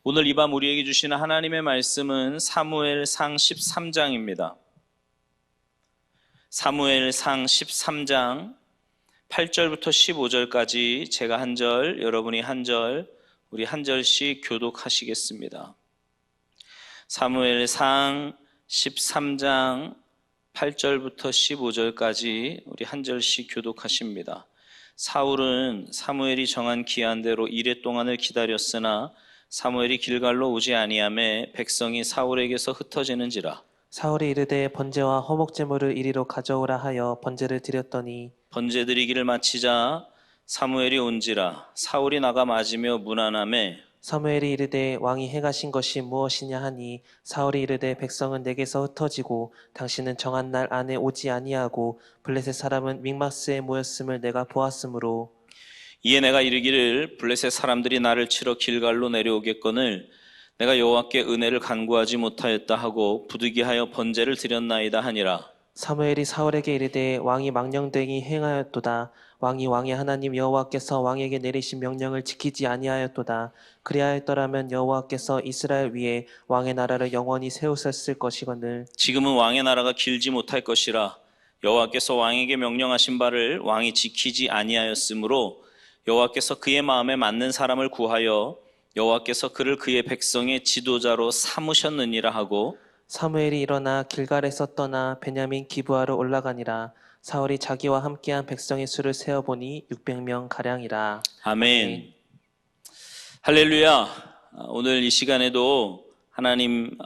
오늘 이 밤 우리에게 주시는 하나님의 말씀은 사무엘상 13장입니다. 사무엘상 13장 8절부터 15절까지 제가 한 절, 여러분이 한 절, 우리 한 절씩 교독하시겠습니다. 사무엘상 13장 8절부터 15절까지 우리 한 절씩 교독하십니다. 사울은 사무엘이 정한 기한대로 이레 동안을 기다렸으나 사무엘이 길갈로 오지 아니하매 백성이 사울에게서 흩어지는지라. 사울이 이르되 번제와 화목제물을 이리로 가져오라 하여 번제를 드렸더니 번제 드리기를 마치자 사무엘이 온지라. 사울이 나가 맞으며 문안하매 사무엘이 이르되 왕이 행하신 것이 무엇이냐 하니 사울이 이르되 백성은 내게서 흩어지고 당신은 정한 날 안에 오지 아니하고 블레셋 사람은 믹마스에 모였음을 내가 보았으므로 이에 내가 이르기를 블레셋 사람들이 나를 치러 길갈로 내려오겠거늘 내가 여호와께 은혜를 간구하지 못하였다 하고 부득이하여 번제를 드렸나이다 하니라. 사무엘이 사울에게 이르되 왕이 망령되이 행하였도다. 왕이 왕의 하나님 여호와께서 왕에게 내리신 명령을 지키지 아니하였도다. 그리하였더라면 여호와께서 이스라엘 위에 왕의 나라를 영원히 세우셨을 것이거늘 지금은 왕의 나라가 길지 못할 것이라. 여호와께서 왕에게 명령하신 바를 왕이 지키지 아니하였으므로 여호와께서 그의 마음에 맞는 사람을 구하여 여호와께서 그를 그의 백성의 지도자로 삼으셨느니라 하고 사무엘이 일어나 길갈에서 떠나 베냐민 기브아로 올라가니라. 사울이 자기와 함께한 백성의 수를 세어보니 600명 가량이라. 아멘. 할렐루야. 오늘 이 시간에도 하나님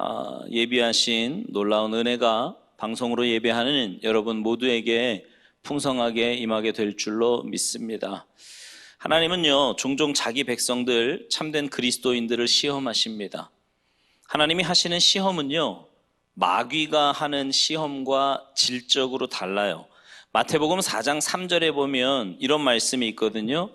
예비하신 놀라운 은혜가 방송으로 예배하는 여러분 모두에게 풍성하게 임하게 될 줄로 믿습니다. 하나님은요, 종종 자기 백성들, 참된 그리스도인들을 시험하십니다. 하나님이 하시는 시험은요, 마귀가 하는 시험과 질적으로 달라요. 마태복음 4장 3절에 보면 이런 말씀이 있거든요.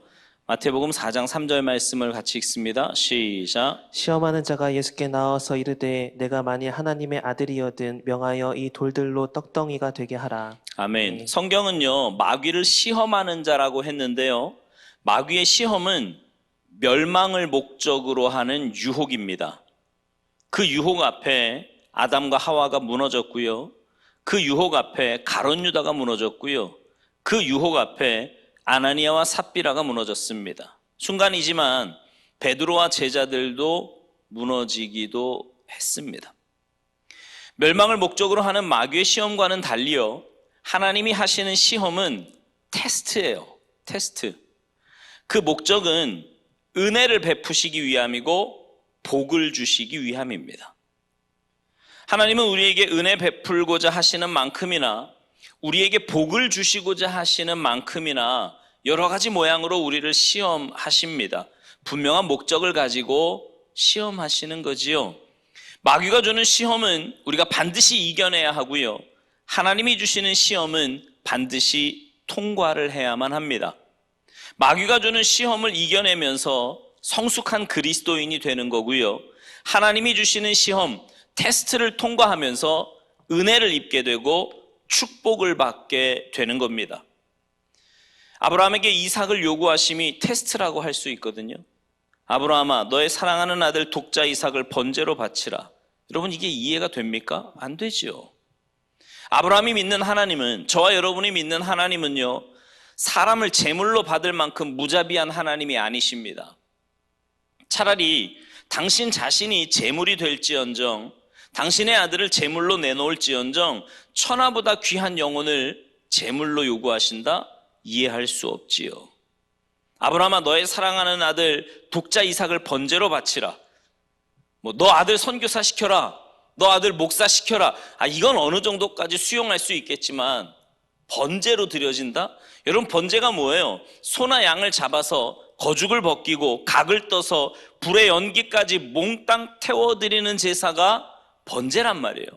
마태복음 4장 3절 말씀을 같이 읽습니다. 시작. 시험하는 자가 예수께 나와서 이르되 내가 만일 하나님의 아들이거든 명하여 이 돌들로 떡덩이가 되게 하라. 아멘. 성경은요, 마귀를 시험하는 자라고 했는데요, 마귀의 시험은 멸망을 목적으로 하는 유혹입니다. 그 유혹 앞에 아담과 하와가 무너졌고요. 그 유혹 앞에 가룟 유다가 무너졌고요. 그 유혹 앞에 아나니아와 삽비라가 무너졌습니다. 순간이지만 베드로와 제자들도 무너지기도 했습니다. 멸망을 목적으로 하는 마귀의 시험과는 달리요, 하나님이 하시는 시험은 테스트예요. 테스트. 그 목적은 은혜를 베푸시기 위함이고 복을 주시기 위함입니다. 하나님은 우리에게 은혜 베풀고자 하시는 만큼이나 우리에게 복을 주시고자 하시는 만큼이나 여러 가지 모양으로 우리를 시험하십니다. 분명한 목적을 가지고 시험하시는 거지요. 마귀가 주는 시험은 우리가 반드시 이겨내야 하고요, 하나님이 주시는 시험은 반드시 통과를 해야만 합니다. 마귀가 주는 시험을 이겨내면서 성숙한 그리스도인이 되는 거고요, 하나님이 주시는 시험, 테스트를 통과하면서 은혜를 입게 되고 축복을 받게 되는 겁니다. 아브라함에게 이삭을 요구하심이 테스트라고 할 수 있거든요. 아브라함아, 너의 사랑하는 아들 독자 이삭을 번제로 바치라. 여러분, 이게 이해가 됩니까? 안 되지요. 아브라함이 믿는 하나님은, 저와 여러분이 믿는 하나님은요, 사람을 제물로 받을 만큼 무자비한 하나님이 아니십니다. 차라리 당신 자신이 제물이 될지언정, 당신의 아들을 제물로 내놓을지언정 천하보다 귀한 영혼을 제물로 요구하신다? 이해할 수 없지요. 아브라함아, 너의 사랑하는 아들 독자 이삭을 번제로 바치라. 너 아들 선교사 시켜라, 너 아들 목사 시켜라. 이건 어느 정도까지 수용할 수 있겠지만 번제로 드려진다? 여러분, 번제가 뭐예요? 소나 양을 잡아서 거죽을 벗기고 각을 떠서 불의 연기까지 몽땅 태워드리는 제사가 번제란 말이에요.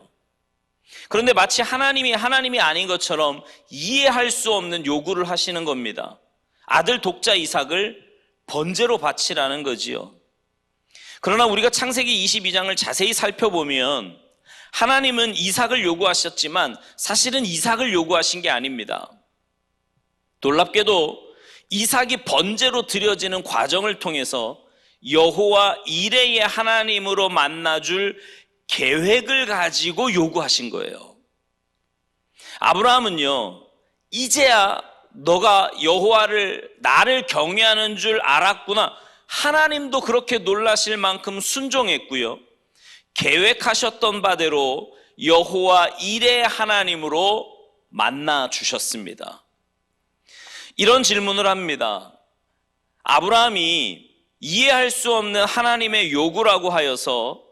그런데 마치 하나님이 아닌 것처럼 이해할 수 없는 요구를 하시는 겁니다. 아들 독자 이삭을 번제로 바치라는 거지요. 그러나 우리가 창세기 22장을 자세히 살펴보면 하나님은 이삭을 요구하셨지만 사실은 이삭을 요구하신 게 아닙니다. 놀랍게도 이삭이 번제로 드려지는 과정을 통해서 여호와 이레의 하나님으로 만나줄 계획을 가지고 요구하신 거예요. 아브라함은요, 이제야 너가 여호와를 나를 경외하는 줄 알았구나. 하나님도 그렇게 놀라실 만큼 순종했고요. 계획하셨던 바대로 여호와 이레의 하나님으로 만나 주셨습니다. 이런 질문을 합니다. 아브라함이 이해할 수 없는 하나님의 요구라고 하여서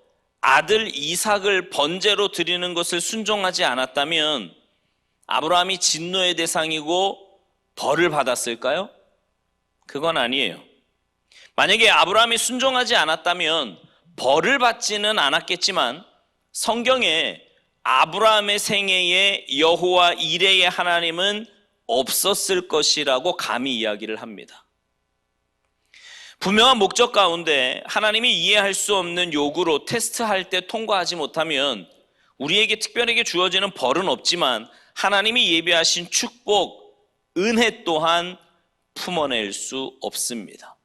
아들 이삭을 번제로 드리는 것을 순종하지 않았다면 아브라함이 진노의 대상이고 벌을 받았을까요? 그건 아니에요. 만약에 아브라함이 순종하지 않았다면 벌을 받지는 않았겠지만 성경에 아브라함의 생애에 여호와 이레의 하나님은 없었을 것이라고 감히 이야기를 합니다. 분명한 목적 가운데 하나님이 이해할 수 없는 요구로 테스트할 때 통과하지 못하면 우리에게 특별하게 주어지는 벌은 없지만 하나님이 예비하신 축복, 은혜 또한 품어낼 수 없습니다.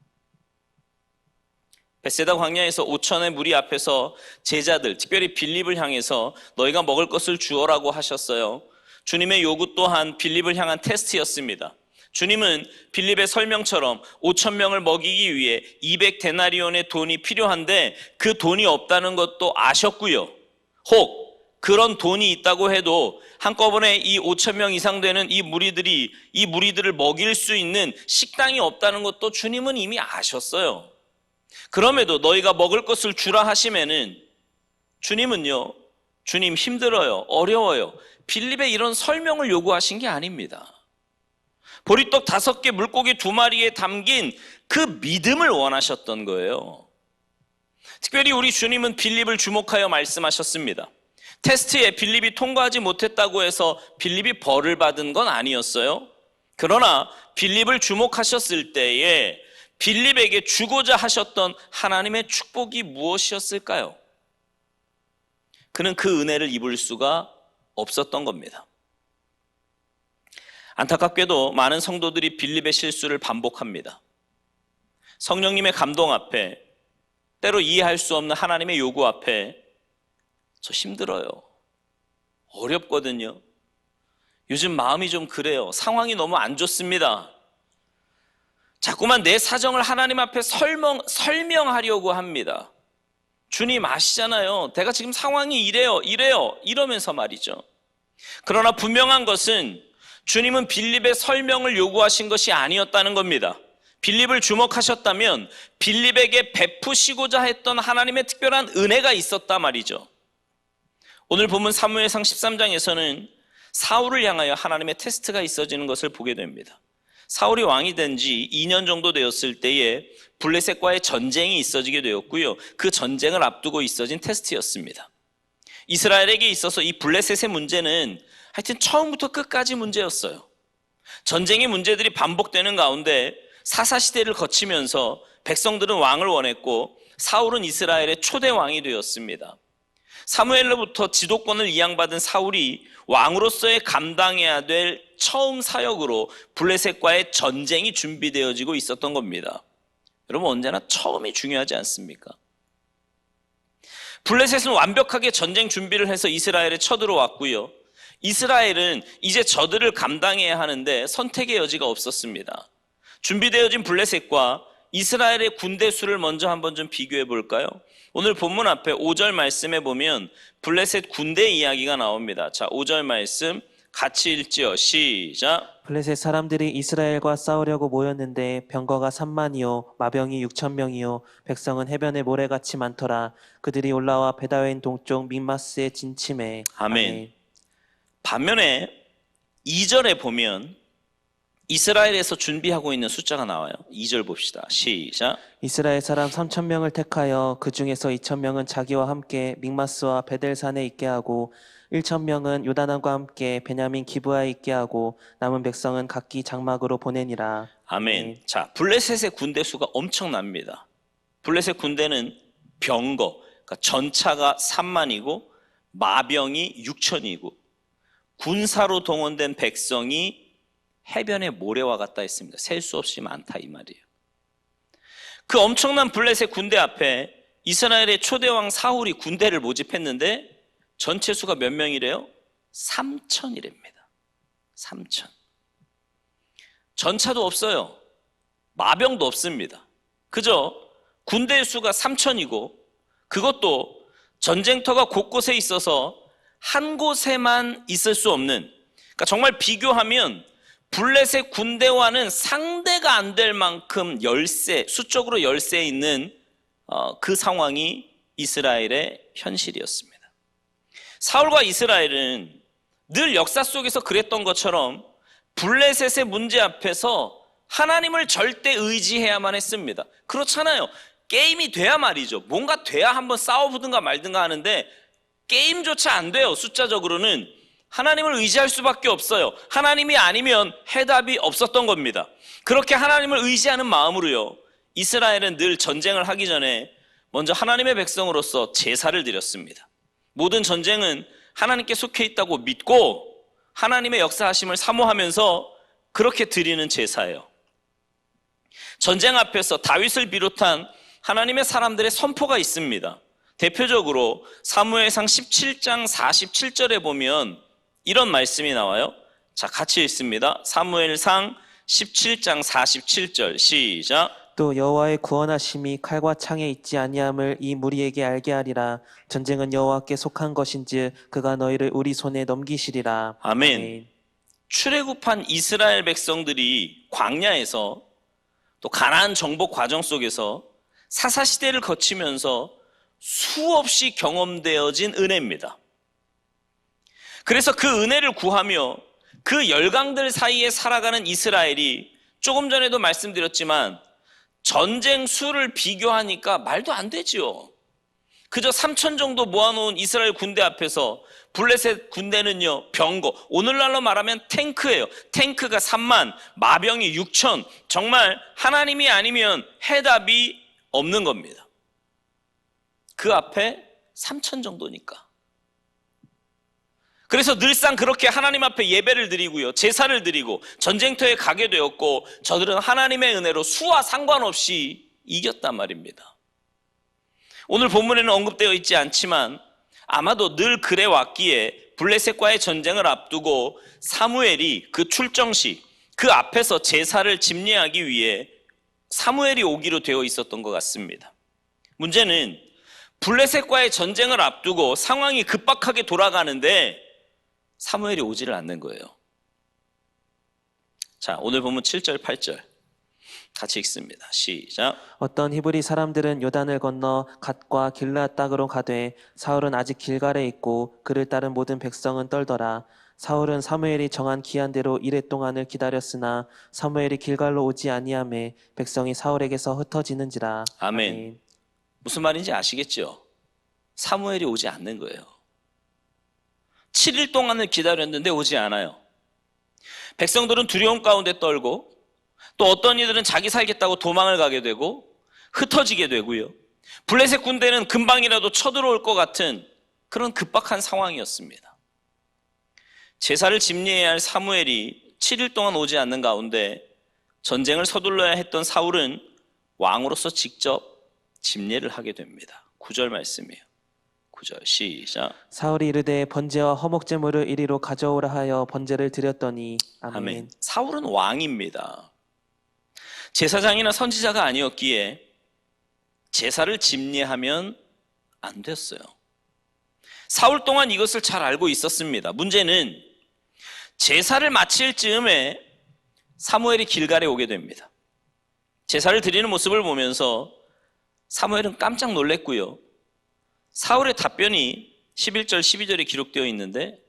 베세다 광야에서 5천의 무리 앞에서 제자들, 특별히 빌립을 향해서 너희가 먹을 것을 주어라고 하셨어요. 주님의 요구 또한 빌립을 향한 테스트였습니다. 주님은 빌립의 설명처럼 5천 명을 먹이기 위해 200데나리온의 돈이 필요한데 그 돈이 없다는 것도 아셨고요. 혹 그런 돈이 있다고 해도 한꺼번에 이 5천 명 이상 되는 이 무리들을 먹일 수 있는 식당이 없다는 것도 주님은 이미 아셨어요. 그럼에도 너희가 먹을 것을 주라 하시면은 주님은요, 주님 힘들어요, 어려워요. 빌립의 이런 설명을 요구하신 게 아닙니다. 보리떡 5개, 물고기 2마리에 담긴 그 믿음을 원하셨던 거예요. 특별히 우리 주님은 빌립을 주목하여 말씀하셨습니다. 테스트에 빌립이 통과하지 못했다고 해서 빌립이 벌을 받은 건 아니었어요. 그러나 빌립을 주목하셨을 때에 빌립에게 주고자 하셨던 하나님의 축복이 무엇이었을까요? 그는 그 은혜를 입을 수가 없었던 겁니다. 안타깝게도 많은 성도들이 빌립의 실수를 반복합니다. 성령님의 감동 앞에, 때로 이해할 수 없는 하나님의 요구 앞에 저 힘들어요, 어렵거든요, 요즘 마음이 좀 그래요, 상황이 너무 안 좋습니다, 자꾸만 내 사정을 하나님 앞에 설명하려고 합니다. 주님 아시잖아요, 내가 지금 상황이 이래요 이러면서 말이죠. 그러나 분명한 것은 주님은 빌립의 설명을 요구하신 것이 아니었다는 겁니다. 빌립을 주목하셨다면 빌립에게 베푸시고자 했던 하나님의 특별한 은혜가 있었단 말이죠. 오늘 본문 사무엘상 13장에서는 사울을 향하여 하나님의 테스트가 있어지는 것을 보게 됩니다. 사울이 왕이 된 지 2년 정도 되었을 때에 블레셋과의 전쟁이 있어지게 되었고요. 그 전쟁을 앞두고 있어진 테스트였습니다. 이스라엘에게 있어서 이 블레셋의 문제는 하여튼 처음부터 끝까지 문제였어요. 전쟁의 문제들이 반복되는 가운데 사사시대를 거치면서 백성들은 왕을 원했고 사울은 이스라엘의 초대 왕이 되었습니다. 사무엘로부터 지도권을 이양받은 사울이 왕으로서의 감당해야 될 처음 사역으로 블레셋과의 전쟁이 준비되어지고 있었던 겁니다. 여러분, 언제나 처음이 중요하지 않습니까? 블레셋은 완벽하게 전쟁 준비를 해서 이스라엘에 쳐들어왔고요. 이스라엘은 이제 저들을 감당해야 하는데 선택의 여지가 없었습니다. 준비되어진 블레셋과 이스라엘의 군대 수를 먼저 한번 좀 비교해 볼까요? 오늘 본문 앞에 5절 말씀에 보면 블레셋 군대 이야기가 나옵니다. 자, 5절 말씀 같이 읽지요. 시작. 블레셋 사람들이 이스라엘과 싸우려고 모였는데 병거가 3만이요 마병이 6천 명이요 백성은 해변에 모래같이 많더라. 그들이 올라와 베다웬 동쪽 믹마스에 진침해. 아멘. 반면에 2절에 보면 이스라엘에서 준비하고 있는 숫자가 나와요. 2절 봅시다. 시작. 이스라엘 사람 3천 명을 택하여 그 중에서 2천 명은 자기와 함께 믹마스와 베델산에 있게 하고 1천 명은 요단강과 함께 베냐민 기브아에 있게 하고 남은 백성은 각기 장막으로 보내니라. 아멘. 자, 블레셋의 군대 수가 엄청납니다. 블레셋 군대는 병거, 그러니까 전차가 3만이고 마병이 6천이고 군사로 동원된 백성이 해변의 모래와 같다 했습니다. 셀 수 없이 많다 이 말이에요. 그 엄청난 블레셋 군대 앞에 이스라엘의 초대왕 사울이 군대를 모집했는데 전체 수가 몇 명이래요? 3천이랍니다. 3천. 전차도 없어요. 마병도 없습니다. 그저 군대 수가 3천이고 그것도 전쟁터가 곳곳에 있어서 한 곳에만 있을 수 없는, 그러니까 정말 비교하면 블레셋 군대와는 상대가 안 될 만큼 수적으로 열세에 있는 그 상황이 이스라엘의 현실이었습니다. 사울과 이스라엘은 늘 역사 속에서 그랬던 것처럼 블레셋의 문제 앞에서 하나님을 절대 의지해야만 했습니다. 그렇잖아요. 게임이 돼야 말이죠. 뭔가 돼야 한번 싸워보든가 말든가 하는데 게임조차 안 돼요. 숫자적으로는. 하나님을 의지할 수밖에 없어요. 하나님이 아니면 해답이 없었던 겁니다. 그렇게 하나님을 의지하는 마음으로요, 이스라엘은 늘 전쟁을 하기 전에 먼저 하나님의 백성으로서 제사를 드렸습니다. 모든 전쟁은 하나님께 속해 있다고 믿고 하나님의 역사하심을 사모하면서 그렇게 드리는 제사예요. 전쟁 앞에서 다윗을 비롯한 하나님의 사람들의 선포가 있습니다. 대표적으로 사무엘상 17장 47절에 보면 이런 말씀이 나와요. 자, 같이 읽습니다. 사무엘상 17장 47절 시작. 또 여호와의 구원하심이 칼과 창에 있지 아니함을 이 무리에게 알게 하리라. 전쟁은 여호와께 속한 것인즉 그가 너희를 우리 손에 넘기시리라. 아멘. 출애굽한 이스라엘 백성들이 광야에서 또 가나안 정복 과정 속에서 사사시대를 거치면서 수없이 경험되어진 은혜입니다. 그래서 그 은혜를 구하며 그 열강들 사이에 살아가는 이스라엘이 조금 전에도 말씀드렸지만 전쟁 수를 비교하니까 말도 안 되지요. 그저 3천 정도 모아놓은 이스라엘 군대 앞에서 블레셋 군대는요, 병거, 오늘날로 말하면 탱크예요. 탱크가 3만, 마병이 6천. 정말 하나님이 아니면 해답이 없는 겁니다. 그 앞에 3천 정도니까. 그래서 늘상 그렇게 하나님 앞에 예배를 드리고요, 제사를 드리고 전쟁터에 가게 되었고 저들은 하나님의 은혜로 수와 상관없이 이겼단 말입니다. 오늘 본문에는 언급되어 있지 않지만 아마도 늘 그래 왔기에 블레셋과의 전쟁을 앞두고 사무엘이 그 출정식, 그 앞에서 제사를 집례하기 위해 사무엘이 오기로 되어 있었던 것 같습니다. 문제는 블레셋과의 전쟁을 앞두고 상황이 급박하게 돌아가는데 사무엘이 오지를 않는 거예요. 자, 오늘 본문 7절, 8절 같이 읽습니다. 시작. 어떤 히브리 사람들은 요단을 건너 갓과 길르앗 땅으로 가되 사울은 아직 길갈에 있고 그를 따른 모든 백성은 떨더라. 사울은 사무엘이 정한 기한대로 이레 동안을 기다렸으나 사무엘이 길갈로 오지 아니하매 백성이 사울에게서 흩어지는지라. 아멘. 무슨 말인지 아시겠죠? 사무엘이 오지 않는 거예요. 7일 동안을 기다렸는데 오지 않아요. 백성들은 두려움 가운데 떨고 또 어떤 이들은 자기 살겠다고 도망을 가게 되고 흩어지게 되고요. 블레셋 군대는 금방이라도 쳐들어올 것 같은 그런 급박한 상황이었습니다. 제사를 집례해야 할 사무엘이 7일 동안 오지 않는 가운데 전쟁을 서둘러야 했던 사울은 왕으로서 직접 집례를 하게 됩니다. 9절 말씀이에요. 9절 시작. 사울이 이르되 번제와 허목제물을 이리로 가져오라 하여 번제를 드렸더니 아멘. 아멘. 사울은 왕입니다. 제사장이나 선지자가 아니었기에 제사를 집례하면 안 됐어요. 사울 동안 이것을 잘 알고 있었습니다. 문제는 제사를 마칠 즈음에 사무엘이 길갈에 오게 됩니다. 제사를 드리는 모습을 보면서 사무엘은 깜짝 놀랐고요. 사울의 답변이 11절 12절에 기록되어 있는데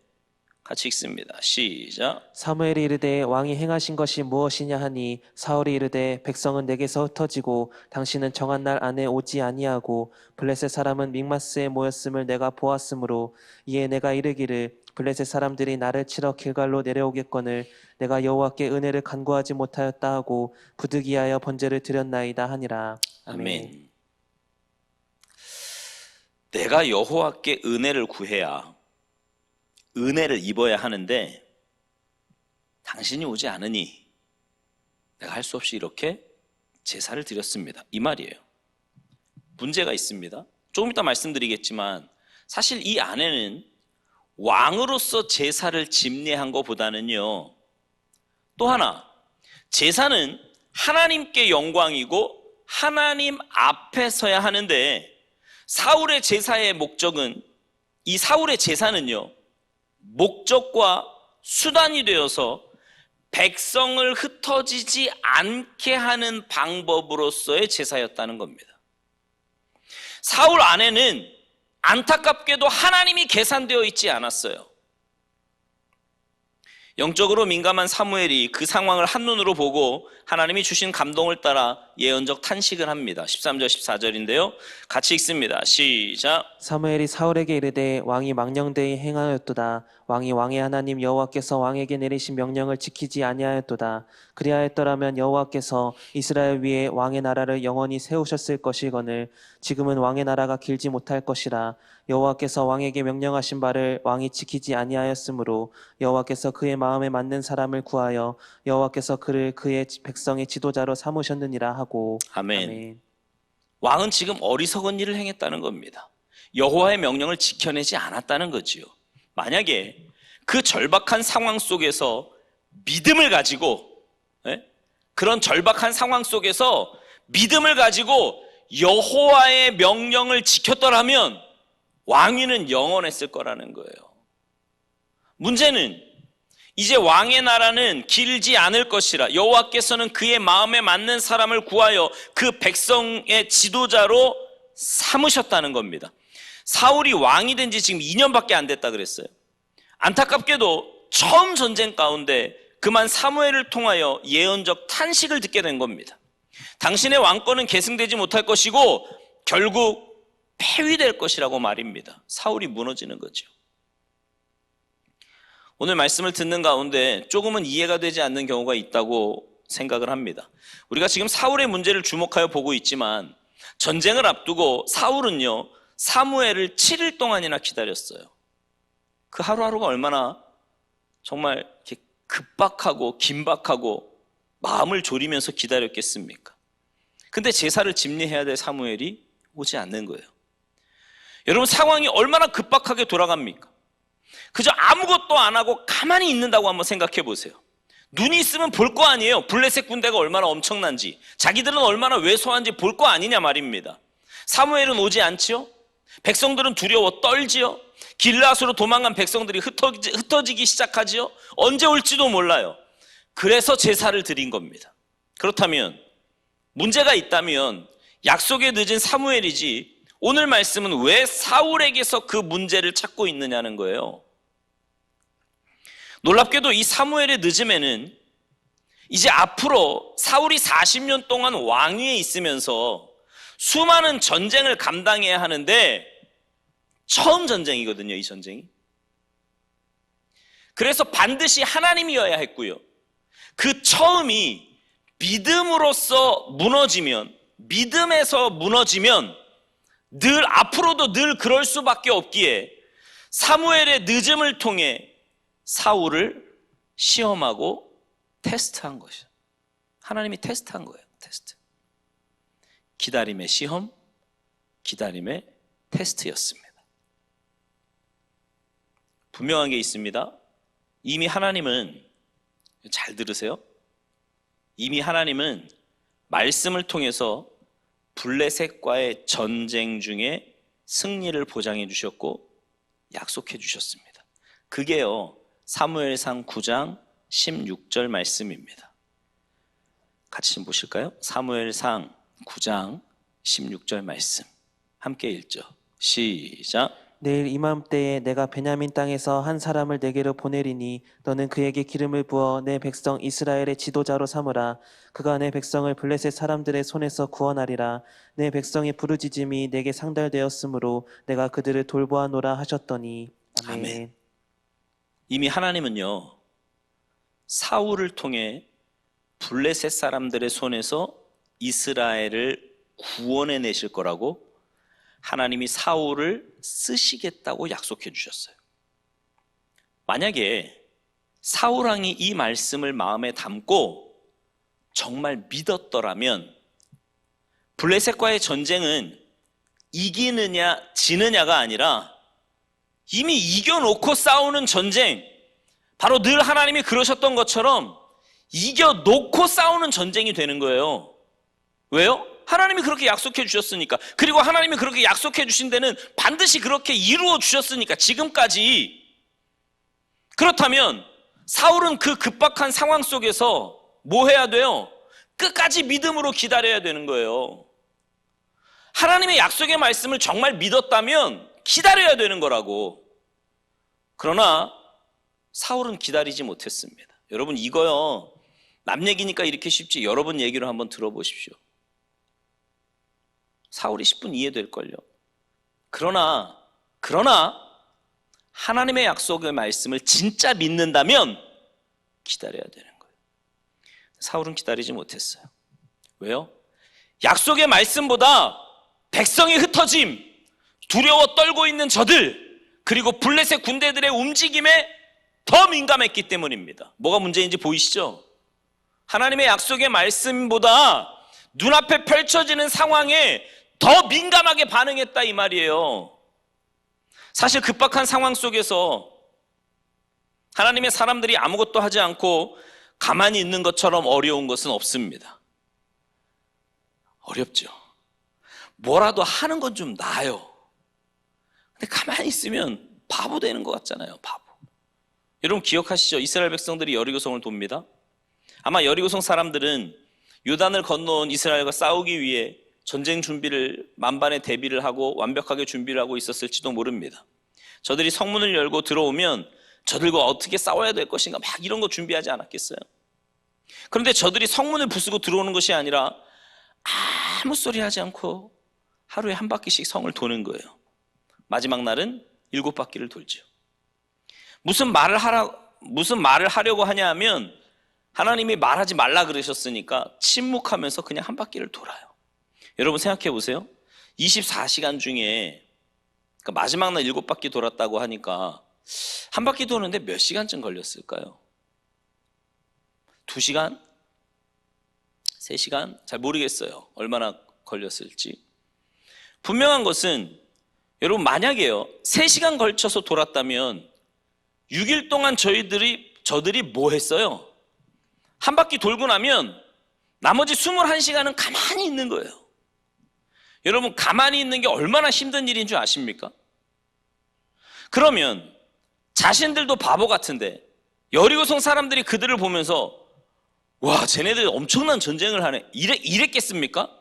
같이 읽습니다. 시작. 사무엘이 이르되 왕이 행하신 것이 무엇이냐 하니 사울이 이르되 백성은 내게서 흩어지고 당신은 정한 날 안에 오지 아니하고 블레셋 사람은 믹마스에 모였음을 내가 보았으므로 이에 내가 이르기를 블레셋 사람들이 나를 치러 길갈로 내려오겠거늘 내가 여호와께 은혜를 간구하지 못하였다 하고 부득이하여 번제를 드렸나이다 하니라. 아멘. 내가 여호와께 은혜를 구해야 은혜를 입어야 하는데 당신이 오지 않으니 내가 할 수 없이 이렇게 제사를 드렸습니다. 이 말이에요. 문제가 있습니다. 조금 이따 말씀드리겠지만 사실 이 안에는 왕으로서 제사를 집례한 것보다는요, 또 하나, 제사는 하나님께 영광이고 하나님 앞에 서야 하는데, 사울의 제사의 목적은, 이 사울의 제사는요, 목적과 수단이 되어서 백성을 흩어지지 않게 하는 방법으로서의 제사였다는 겁니다. 사울 안에는 안타깝게도 하나님이 계산되어 있지 않았어요. 영적으로 민감한 사무엘이 그 상황을 한눈으로 보고 하나님이 주신 감동을 따라 예언적 탄식을 합니다. 13절 14절인데요. 같이 읽습니다. 시작. 사무엘이 사울에게 이르되 왕이 망령되이 행하였도다. 왕이 왕의 하나님 여호와께서 왕에게 내리신 명령을 지키지 아니하였도다. 그리하였더라면 여호와께서 이스라엘 위에 왕의 나라를 영원히 세우셨을 것이거늘 지금은 왕의 나라가 길지 못할 것이라. 여호와께서 왕에게 명령하신 바를 왕이 지키지 아니하였으므로 여호와께서 그의 마음에 맞는 사람을 구하여 여호와께서 그를 그의 백성의 지도자로 삼으셨느니라 하고. 아멘. 왕은 지금 어리석은 일을 행했다는 겁니다. 여호와의 명령을 지켜내지 않았다는 거지요. 만약에 그 절박한 상황 속에서 믿음을 가지고, 그런 절박한 상황 속에서 믿음을 가지고 여호와의 명령을 지켰더라면 왕위는 영원했을 거라는 거예요. 문제는 이제 왕의 나라는 길지 않을 것이라 여호와께서는 그의 마음에 맞는 사람을 구하여 그 백성의 지도자로 삼으셨다는 겁니다. 사울이 왕이 된 지 지금 2년밖에 안 됐다 그랬어요. 안타깝게도 처음 전쟁 가운데 그만 사무엘을 통하여 예언적 탄식을 듣게 된 겁니다. 당신의 왕권은 계승되지 못할 것이고 결국 폐위될 것이라고 말입니다. 사울이 무너지는 거죠. 오늘 말씀을 듣는 가운데 조금은 이해가 되지 않는 경우가 있다고 생각을 합니다. 우리가 지금 사울의 문제를 주목하여 보고 있지만 전쟁을 앞두고 사울은요, 사무엘을 7일 동안이나 기다렸어요. 그 하루하루가 얼마나 정말 이렇게 급박하고 긴박하고 마음을 졸이면서 기다렸겠습니까? 근데 제사를 집례해야 될 사무엘이 오지 않는 거예요. 여러분, 상황이 얼마나 급박하게 돌아갑니까? 그저 아무것도 안 하고 가만히 있는다고 한번 생각해 보세요. 눈이 있으면 볼 거 아니에요. 블레셋 군대가 얼마나 엄청난지, 자기들은 얼마나 왜소한지 볼 거 아니냐 말입니다. 사무엘은 오지 않지요? 백성들은 두려워 떨지요? 길앗으로 도망간 백성들이 흩어지기 시작하지요? 언제 올지도 몰라요. 그래서 제사를 드린 겁니다. 그렇다면 문제가 있다면 약속에 늦은 사무엘이지 오늘 말씀은 왜 사울에게서 그 문제를 찾고 있느냐는 거예요. 놀랍게도 이 사무엘의 늦음에는 이제 앞으로 사울이 40년 동안 왕위에 있으면서 수많은 전쟁을 감당해야 하는데 처음 전쟁이거든요, 이 전쟁이. 그래서 반드시 하나님이어야 했고요. 그 처음이 믿음으로서 무너지면, 믿음에서 무너지면 늘 앞으로도 늘 그럴 수밖에 없기에 사무엘의 늦음을 통해 사울을 시험하고 테스트한 것이죠. 하나님이 테스트한 거예요. 테스트. 기다림의 시험, 기다림의 테스트였습니다. 분명한 게 있습니다. 이미 하나님은, 잘 들으세요. 이미 하나님은 말씀을 통해서 블레셋과의 전쟁 중에 승리를 보장해 주셨고 약속해 주셨습니다. 그게요, 사무엘상 9장 16절 말씀입니다. 같이 좀 보실까요? 사무엘상 9장 16절 말씀 함께 읽죠. 시작. 내일 이맘때에 내가 베냐민 땅에서 한 사람을 내게로 보내리니 너는 그에게 기름을 부어 내 백성 이스라엘의 지도자로 삼으라. 그가 내 백성을 블레셋 사람들의 손에서 구원하리라. 내 백성의 부르짖음이 내게 상달되었으므로 내가 그들을 돌보아노라 하셨더니. 아멘. 아멘. 이미 하나님은요, 사울을 통해 블레셋 사람들의 손에서 이스라엘을 구원해 내실 거라고 하나님이 사울을 쓰시겠다고 약속해 주셨어요. 만약에 사울 왕이 이 말씀을 마음에 담고 정말 믿었더라면 블레셋과의 전쟁은 이기느냐 지느냐가 아니라 이미 이겨놓고 싸우는 전쟁, 바로 늘 하나님이 그러셨던 것처럼 이겨놓고 싸우는 전쟁이 되는 거예요. 왜요? 하나님이 그렇게 약속해 주셨으니까. 그리고 하나님이 그렇게 약속해 주신 데는 반드시 그렇게 이루어 주셨으니까, 지금까지. 그렇다면 사울은 그 급박한 상황 속에서 뭐 해야 돼요? 끝까지 믿음으로 기다려야 되는 거예요. 하나님의 약속의 말씀을 정말 믿었다면 기다려야 되는 거라고. 그러나 사울은 기다리지 못했습니다. 여러분, 이거요, 남 얘기니까 이렇게 쉽지 여러분 얘기로 한번 들어보십시오. 사울이 10분 이해될걸요. 그러나 하나님의 약속의 말씀을 진짜 믿는다면 기다려야 되는 거예요. 사울은 기다리지 못했어요. 왜요? 약속의 말씀보다 백성이 흩어짐, 두려워 떨고 있는 저들, 그리고 블레셋 군대들의 움직임에 더 민감했기 때문입니다. 뭐가 문제인지 보이시죠? 하나님의 약속의 말씀보다 눈앞에 펼쳐지는 상황에 더 민감하게 반응했다, 이 말이에요. 사실 급박한 상황 속에서 하나님의 사람들이 아무것도 하지 않고 가만히 있는 것처럼 어려운 것은 없습니다. 어렵죠. 뭐라도 하는 건 좀 나아요. 근데 가만히 있으면 바보 되는 것 같잖아요. 바보. 여러분 기억하시죠? 이스라엘 백성들이 여리고성을 돕니다. 아마 여리고성 사람들은 요단을 건너온 이스라엘과 싸우기 위해 전쟁 준비를, 만반의 대비를 하고 완벽하게 준비를 하고 있었을지도 모릅니다. 저들이 성문을 열고 들어오면 저들과 어떻게 싸워야 될 것인가 막 이런 거 준비하지 않았겠어요? 그런데 저들이 성문을 부수고 들어오는 것이 아니라 아무 소리 하지 않고 하루에 한 바퀴씩 성을 도는 거예요. 마지막 날은 7바퀴를 돌죠. 무슨 말을 하려고 하냐 하면 하나님이 말하지 말라 그러셨으니까 침묵하면서 그냥 한 바퀴를 돌아요. 여러분 생각해 보세요. 24시간 중에, 그러니까 마지막 날 7바퀴 돌았다고 하니까 한 바퀴 도는데 몇 시간쯤 걸렸을까요? 2시간? 3시간? 잘 모르겠어요. 얼마나 걸렸을지. 분명한 것은 여러분 만약에요 3시간 걸쳐서 돌았다면 6일 동안 저들이 뭐 했어요? 한 바퀴 돌고 나면 나머지 21시간은 가만히 있는 거예요. 여러분 가만히 있는 게 얼마나 힘든 일인 줄 아십니까? 그러면 자신들도 바보 같은데 여리고성 사람들이 그들을 보면서 와, 쟤네들 엄청난 전쟁을 하네, 이랬겠습니까?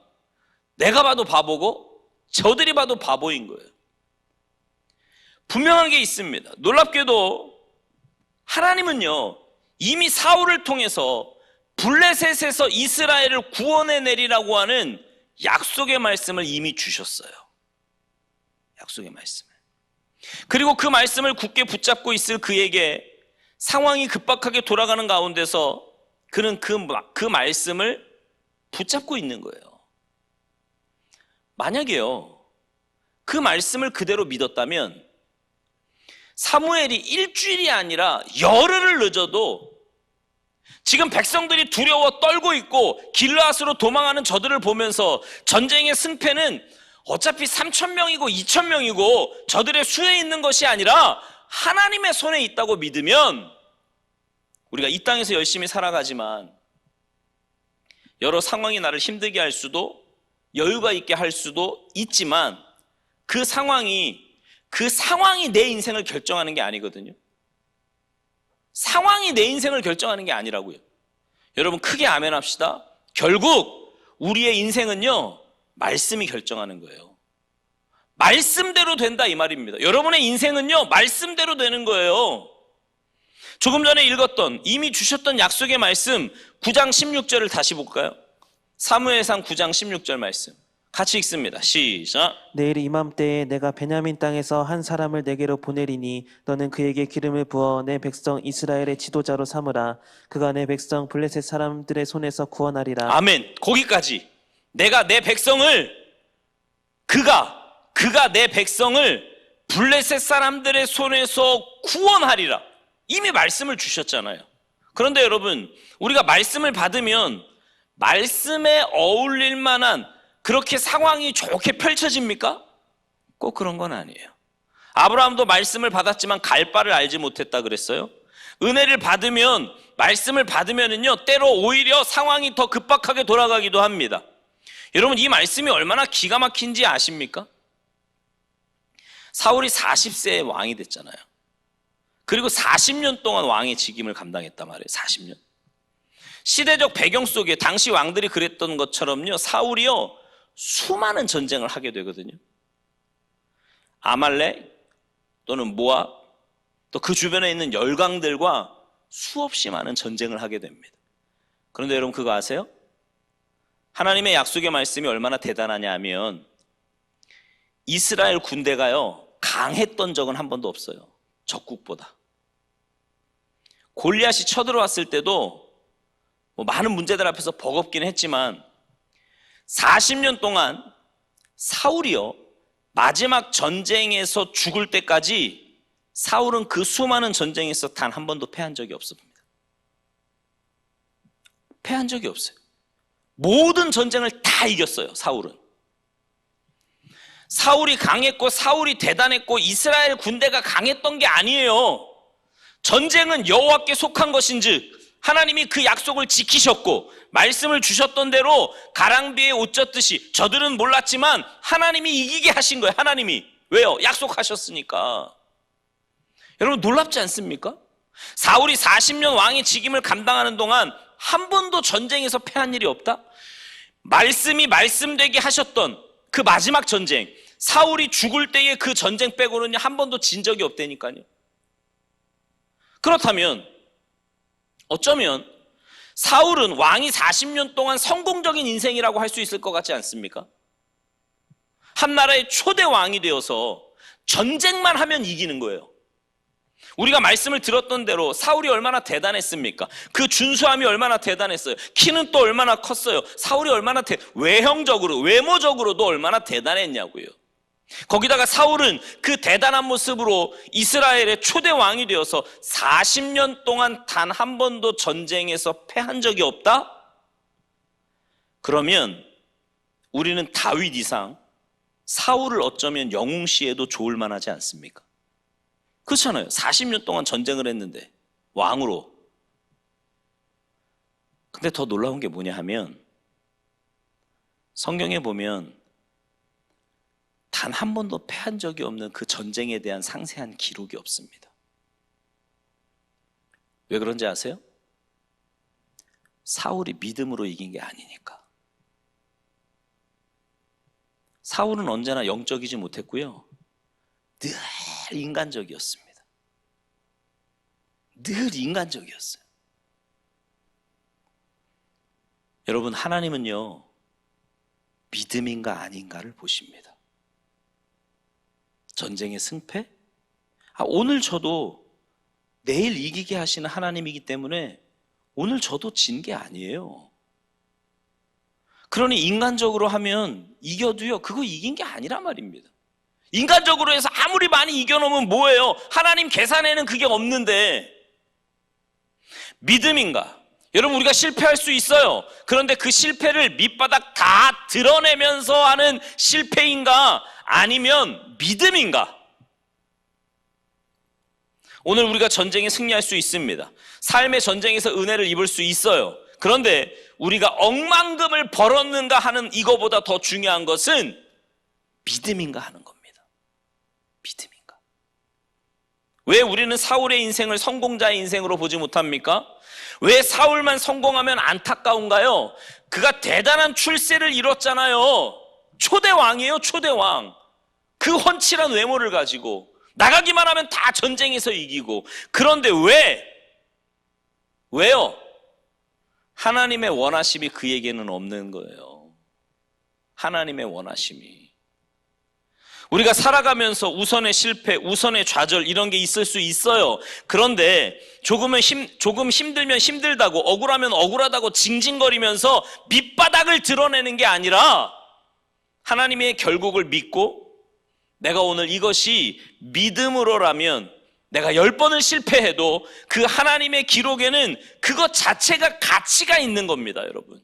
내가 봐도 바보고 저들이 봐도 바보인 거예요. 분명한 게 있습니다. 놀랍게도 하나님은요 이미 사울을 통해서 블레셋에서 이스라엘을 구원해 내리라고 하는 약속의 말씀을 이미 주셨어요. 약속의 말씀을. 그리고 그 말씀을 굳게 붙잡고 있을 그에게 상황이 급박하게 돌아가는 가운데서 그는 그 말씀을 붙잡고 있는 거예요. 만약에요 그 말씀을 그대로 믿었다면 사무엘이 일주일이 아니라 열흘을 늦어도 지금 백성들이 두려워 떨고 있고 길르앗으로 도망하는 저들을 보면서 전쟁의 승패는 어차피 3,000명이고 2,000명이고 저들의 수에 있는 것이 아니라 하나님의 손에 있다고 믿으면, 우리가 이 땅에서 열심히 살아가지만 여러 상황이 나를 힘들게 할 수도 여유가 있게 할 수도 있지만 그 상황이 내 인생을 결정하는 게 아니거든요. 상황이 내 인생을 결정하는 게 아니라고요. 여러분 크게 아멘 합시다. 결국 우리의 인생은요 말씀이 결정하는 거예요. 말씀대로 된다 이 말입니다. 여러분의 인생은요 말씀대로 되는 거예요. 조금 전에 읽었던 이미 주셨던 약속의 말씀 9장 16절을 다시 볼까요? 사무엘상 9장 16절 말씀 같이 읽습니다. 시작. 내일 이맘때에 내가 베냐민 땅에서 한 사람을 내게로 보내리니 너는 그에게 기름을 부어 내 백성 이스라엘의 지도자로 삼으라. 그가 내 백성 블레셋 사람들의 손에서 구원하리라. 아멘. 거기까지. 내가 내 백성을 그가 내 백성을 블레셋 사람들의 손에서 구원하리라. 이미 말씀을 주셨잖아요. 그런데 여러분 우리가 말씀을 받으면 말씀에 어울릴 만한 그렇게 상황이 좋게 펼쳐집니까? 꼭 그런 건 아니에요. 아브라함도 말씀을 받았지만 갈 바를 알지 못했다 그랬어요. 은혜를 받으면, 말씀을 받으면은요, 때로 오히려 상황이 더 급박하게 돌아가기도 합니다. 여러분, 이 말씀이 얼마나 기가 막힌지 아십니까? 사울이 40세에 왕이 됐잖아요. 그리고 40년 동안 왕의 직임을 감당했단 말이에요. 40년. 시대적 배경 속에 당시 왕들이 그랬던 것처럼요, 사울이요 수많은 전쟁을 하게 되거든요. 아말렉 또는 모압, 또 그 주변에 있는 열강들과 수없이 많은 전쟁을 하게 됩니다. 그런데 여러분 그거 아세요? 하나님의 약속의 말씀이 얼마나 대단하냐 하면 이스라엘 군대가요 강했던 적은 한 번도 없어요. 적국보다. 골리앗이 쳐들어왔을 때도 뭐 많은 문제들 앞에서 버겁긴 했지만 40년 동안 사울이요 마지막 전쟁에서 죽을 때까지 사울은 그 수많은 전쟁에서 단 한 번도 패한 적이 없습니다. 패한 적이 없어요. 모든 전쟁을 다 이겼어요. 사울은. 사울이 강했고 사울이 대단했고 이스라엘 군대가 강했던 게 아니에요. 전쟁은 여호와께 속한 것인즉 하나님이 그 약속을 지키셨고 말씀을 주셨던 대로 가랑비에 옷 젖듯이 저들은 몰랐지만 하나님이 이기게 하신 거예요. 하나님이. 왜요? 약속하셨으니까. 여러분 놀랍지 않습니까? 사울이 40년 왕의 직임을 감당하는 동안 한 번도 전쟁에서 패한 일이 없다? 말씀이 말씀되게 하셨던 그 마지막 전쟁, 사울이 죽을 때의 그 전쟁 빼고는 한 번도 진 적이 없다니까요. 그렇다면 어쩌면 사울은 왕이 40년 동안 성공적인 인생이라고 할 수 있을 것 같지 않습니까? 한 나라의 초대 왕이 되어서 전쟁만 하면 이기는 거예요. 우리가 말씀을 들었던 대로 사울이 얼마나 대단했습니까? 그 준수함이 얼마나 대단했어요. 키는 또 얼마나 컸어요. 사울이 얼마나 외형적으로, 외모적으로도 얼마나 대단했냐고요. 거기다가 사울은 그 대단한 모습으로 이스라엘의 초대 왕이 되어서 40년 동안 단 한 번도 전쟁에서 패한 적이 없다? 그러면 우리는 다윗 이상 사울을 어쩌면 영웅시해도 좋을 만하지 않습니까? 그렇잖아요. 40년 동안 전쟁을 했는데 왕으로. 근데 더 놀라운 게 뭐냐 하면 성경에 보면 단 한 번도 패한 적이 없는 그 전쟁에 대한 상세한 기록이 없습니다. 왜 그런지 아세요? 사울이 믿음으로 이긴 게 아니니까. 사울은 언제나 영적이지 못했고요. 늘 인간적이었습니다. 늘 인간적이었어요. 여러분 하나님은요 믿음인가 아닌가를 보십니다. 전쟁의 승패? 오늘 저도 내일 이기게 하시는 하나님이기 때문에 오늘 저도 진 게 아니에요. 그러니 인간적으로 하면 이겨도요 그거 이긴 게 아니란 말입니다. 인간적으로 해서 아무리 많이 이겨놓으면 뭐예요? 하나님 계산에는 그게 없는데 믿음인가? 여러분 우리가 실패할 수 있어요. 그런데 그 실패를 밑바닥 다 드러내면서 하는 실패인가? 아니면 믿음인가? 오늘 우리가 전쟁에 승리할 수 있습니다. 삶의 전쟁에서 은혜를 입을 수 있어요. 그런데 우리가 억만금을 벌었는가 하는 이거보다 더 중요한 것은 믿음인가 하는 겁니다. 믿음인가? 왜 우리는 사울의 인생을 성공자의 인생으로 보지 못합니까? 왜 사울만 성공하면 안타까운가요? 그가 대단한 출세를 이뤘잖아요. 초대왕이에요, 초대왕. 그 훤칠한 외모를 가지고 나가기만 하면 다 전쟁에서 이기고. 그런데 왜요? 하나님의 원하심이 그에게는 없는 거예요. 하나님의 원하심이. 우리가 살아가면서 우선의 실패, 우선의 좌절 이런 게 있을 수 있어요. 그런데 조금 힘들면 힘들다고, 억울하면 억울하다고 징징거리면서 밑바닥을 드러내는 게 아니라 하나님의 결국을 믿고 내가 오늘 이것이 믿음으로라면 내가 10번을 실패해도 그 하나님의 기록에는 그것 자체가 가치가 있는 겁니다, 여러분.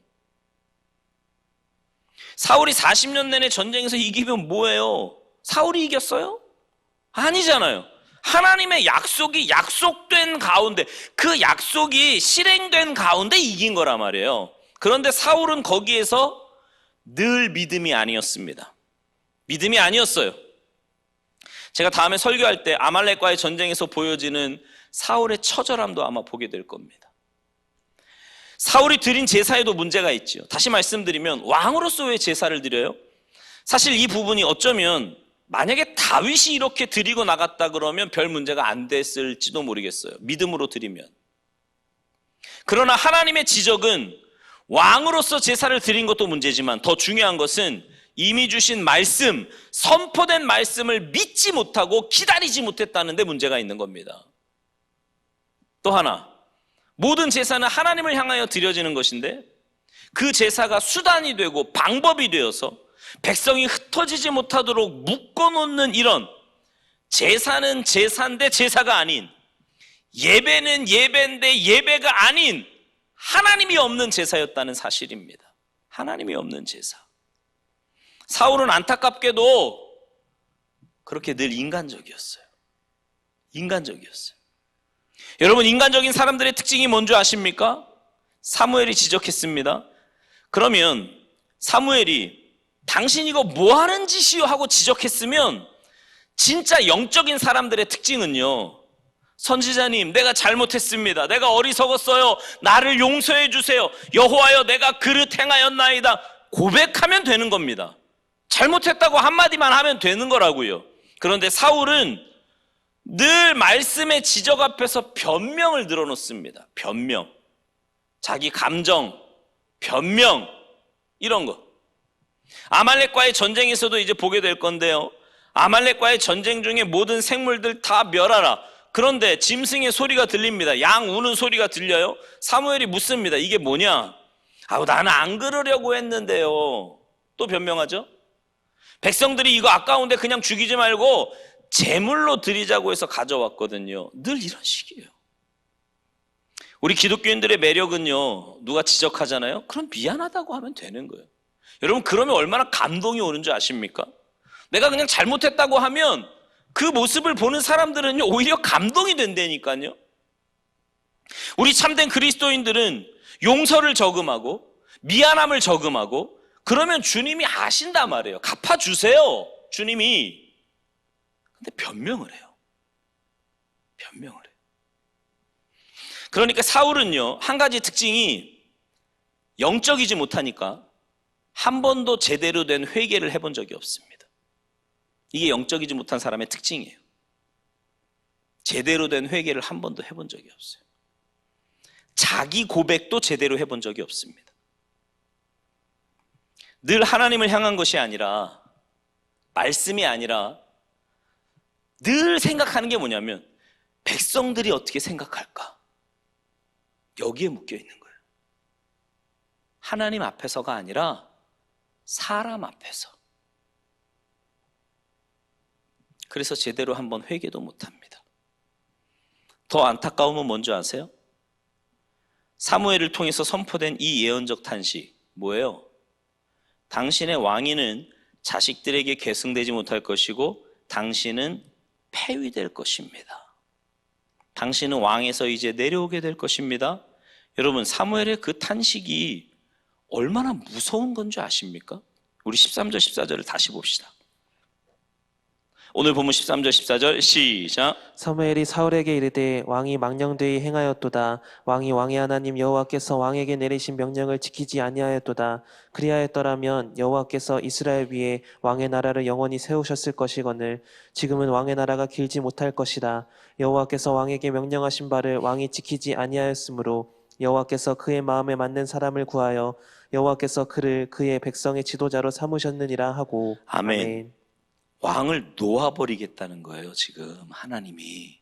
사울이 40년 내내 전쟁에서 이기면 뭐예요? 사울이 이겼어요? 아니잖아요. 하나님의 약속이 약속된 가운데, 그 약속이 실행된 가운데 이긴 거란 말이에요. 그런데 사울은 거기에서 늘 믿음이 아니었습니다. 믿음이 아니었어요. 제가 다음에 설교할 때 아말렉과의 전쟁에서 보여지는 사울의 처절함도 아마 보게 될 겁니다. 사울이 드린 제사에도 문제가 있죠. 다시 말씀드리면 왕으로서 왜 제사를 드려요? 사실 이 부분이 어쩌면 만약에 다윗이 이렇게 드리고 나갔다 그러면 별 문제가 안 됐을지도 모르겠어요. 믿음으로 드리면. 그러나 하나님의 지적은 왕으로서 제사를 드린 것도 문제지만 더 중요한 것은 이미 주신 말씀, 선포된 말씀을 믿지 못하고 기다리지 못했다는 데 문제가 있는 겁니다. 또 하나, 모든 제사는 하나님을 향하여 드려지는 것인데 그 제사가 수단이 되고 방법이 되어서 백성이 흩어지지 못하도록 묶어놓는 이런 제사는 제사인데 제사가 아닌, 예배는 예배인데 예배가 아닌 하나님이 없는 제사였다는 사실입니다. 하나님이 없는 제사. 사울은 안타깝게도 그렇게 늘 인간적이었어요. 인간적이었어요. 여러분, 인간적인 사람들의 특징이 뭔지 아십니까? 사무엘이 지적했습니다. 그러면 사무엘이 당신 이거 뭐 하는 짓이요? 하고 지적했으면 진짜 영적인 사람들의 특징은요, 선지자님, 내가 잘못했습니다. 내가 어리석었어요. 나를 용서해 주세요. 여호와여, 내가 그릇 행하였나이다. 고백하면 되는 겁니다. 잘못했다고 한마디만 하면 되는 거라고요. 그런데 사울은 늘 말씀의 지적 앞에서 변명을 늘어놓습니다. 변명. 자기 감정, 변명, 이런 거. 아말렉과의 전쟁에서도 이제 보게 될 건데요. 아말렉과의 전쟁 중에 모든 생물들 다 멸하라. 그런데 짐승의 소리가 들립니다. 양 우는 소리가 들려요. 사무엘이 묻습니다. 이게 뭐냐? 나는 안 그러려고 했는데요. 또 변명하죠. 백성들이 이거 아까운데 그냥 죽이지 말고 제물로 드리자고 해서 가져왔거든요. 늘 이런 식이에요. 우리 기독교인들의 매력은요, 누가 지적하잖아요? 그럼 미안하다고 하면 되는 거예요. 여러분, 그러면 얼마나 감동이 오는 줄 아십니까? 내가 그냥 잘못했다고 하면 그 모습을 보는 사람들은요, 오히려 감동이 된다니까요. 우리 참된 그리스도인들은 용서를 저금하고 미안함을 저금하고 그러면 주님이 아신단 말이에요. 갚아주세요, 주님이. 근데 변명을 해요. 변명을 해요. 그러니까 사울은요, 한 가지 특징이 영적이지 못하니까 한 번도 제대로 된 회개를 해본 적이 없습니다. 이게 영적이지 못한 사람의 특징이에요. 제대로 된 회개를 한 번도 해본 적이 없어요. 자기 고백도 제대로 해본 적이 없습니다. 늘 하나님을 향한 것이 아니라, 말씀이 아니라 늘 생각하는 게 뭐냐면 백성들이 어떻게 생각할까? 여기에 묶여 있는 거예요. 하나님 앞에서가 아니라 사람 앞에서. 그래서 제대로 한번 회개도 못합니다. 더 안타까움은 뭔지 아세요? 사무엘을 통해서 선포된 이 예언적 탄식, 뭐예요? 당신의 왕위는 자식들에게 계승되지 못할 것이고 당신은 폐위될 것입니다. 당신은 왕에서 이제 내려오게 될 것입니다. 여러분, 사무엘의 그 탄식이 얼마나 무서운 건지 아십니까? 우리 13절 14절을 다시 봅시다. 오늘 본문 13절 14절 시작. 사무엘이 사울에게 이르되 왕이 망령되이 행하였도다. 왕이 왕의 하나님 여호와께서 왕에게 내리신 명령을 지키지 아니하였도다. 그리하였더라면 여호와께서 이스라엘 위에 왕의 나라를 영원히 세우셨을 것이거늘 지금은 왕의 나라가 길지 못할 것이다. 여호와께서 왕에게 명령하신 바를 왕이 지키지 아니하였으므로 여호와께서 그의 마음에 맞는 사람을 구하여 여호와께서 그를 그의 백성의 지도자로 삼으셨느니라 하고. 아멘. 왕을 놓아버리겠다는 거예요, 지금 하나님이.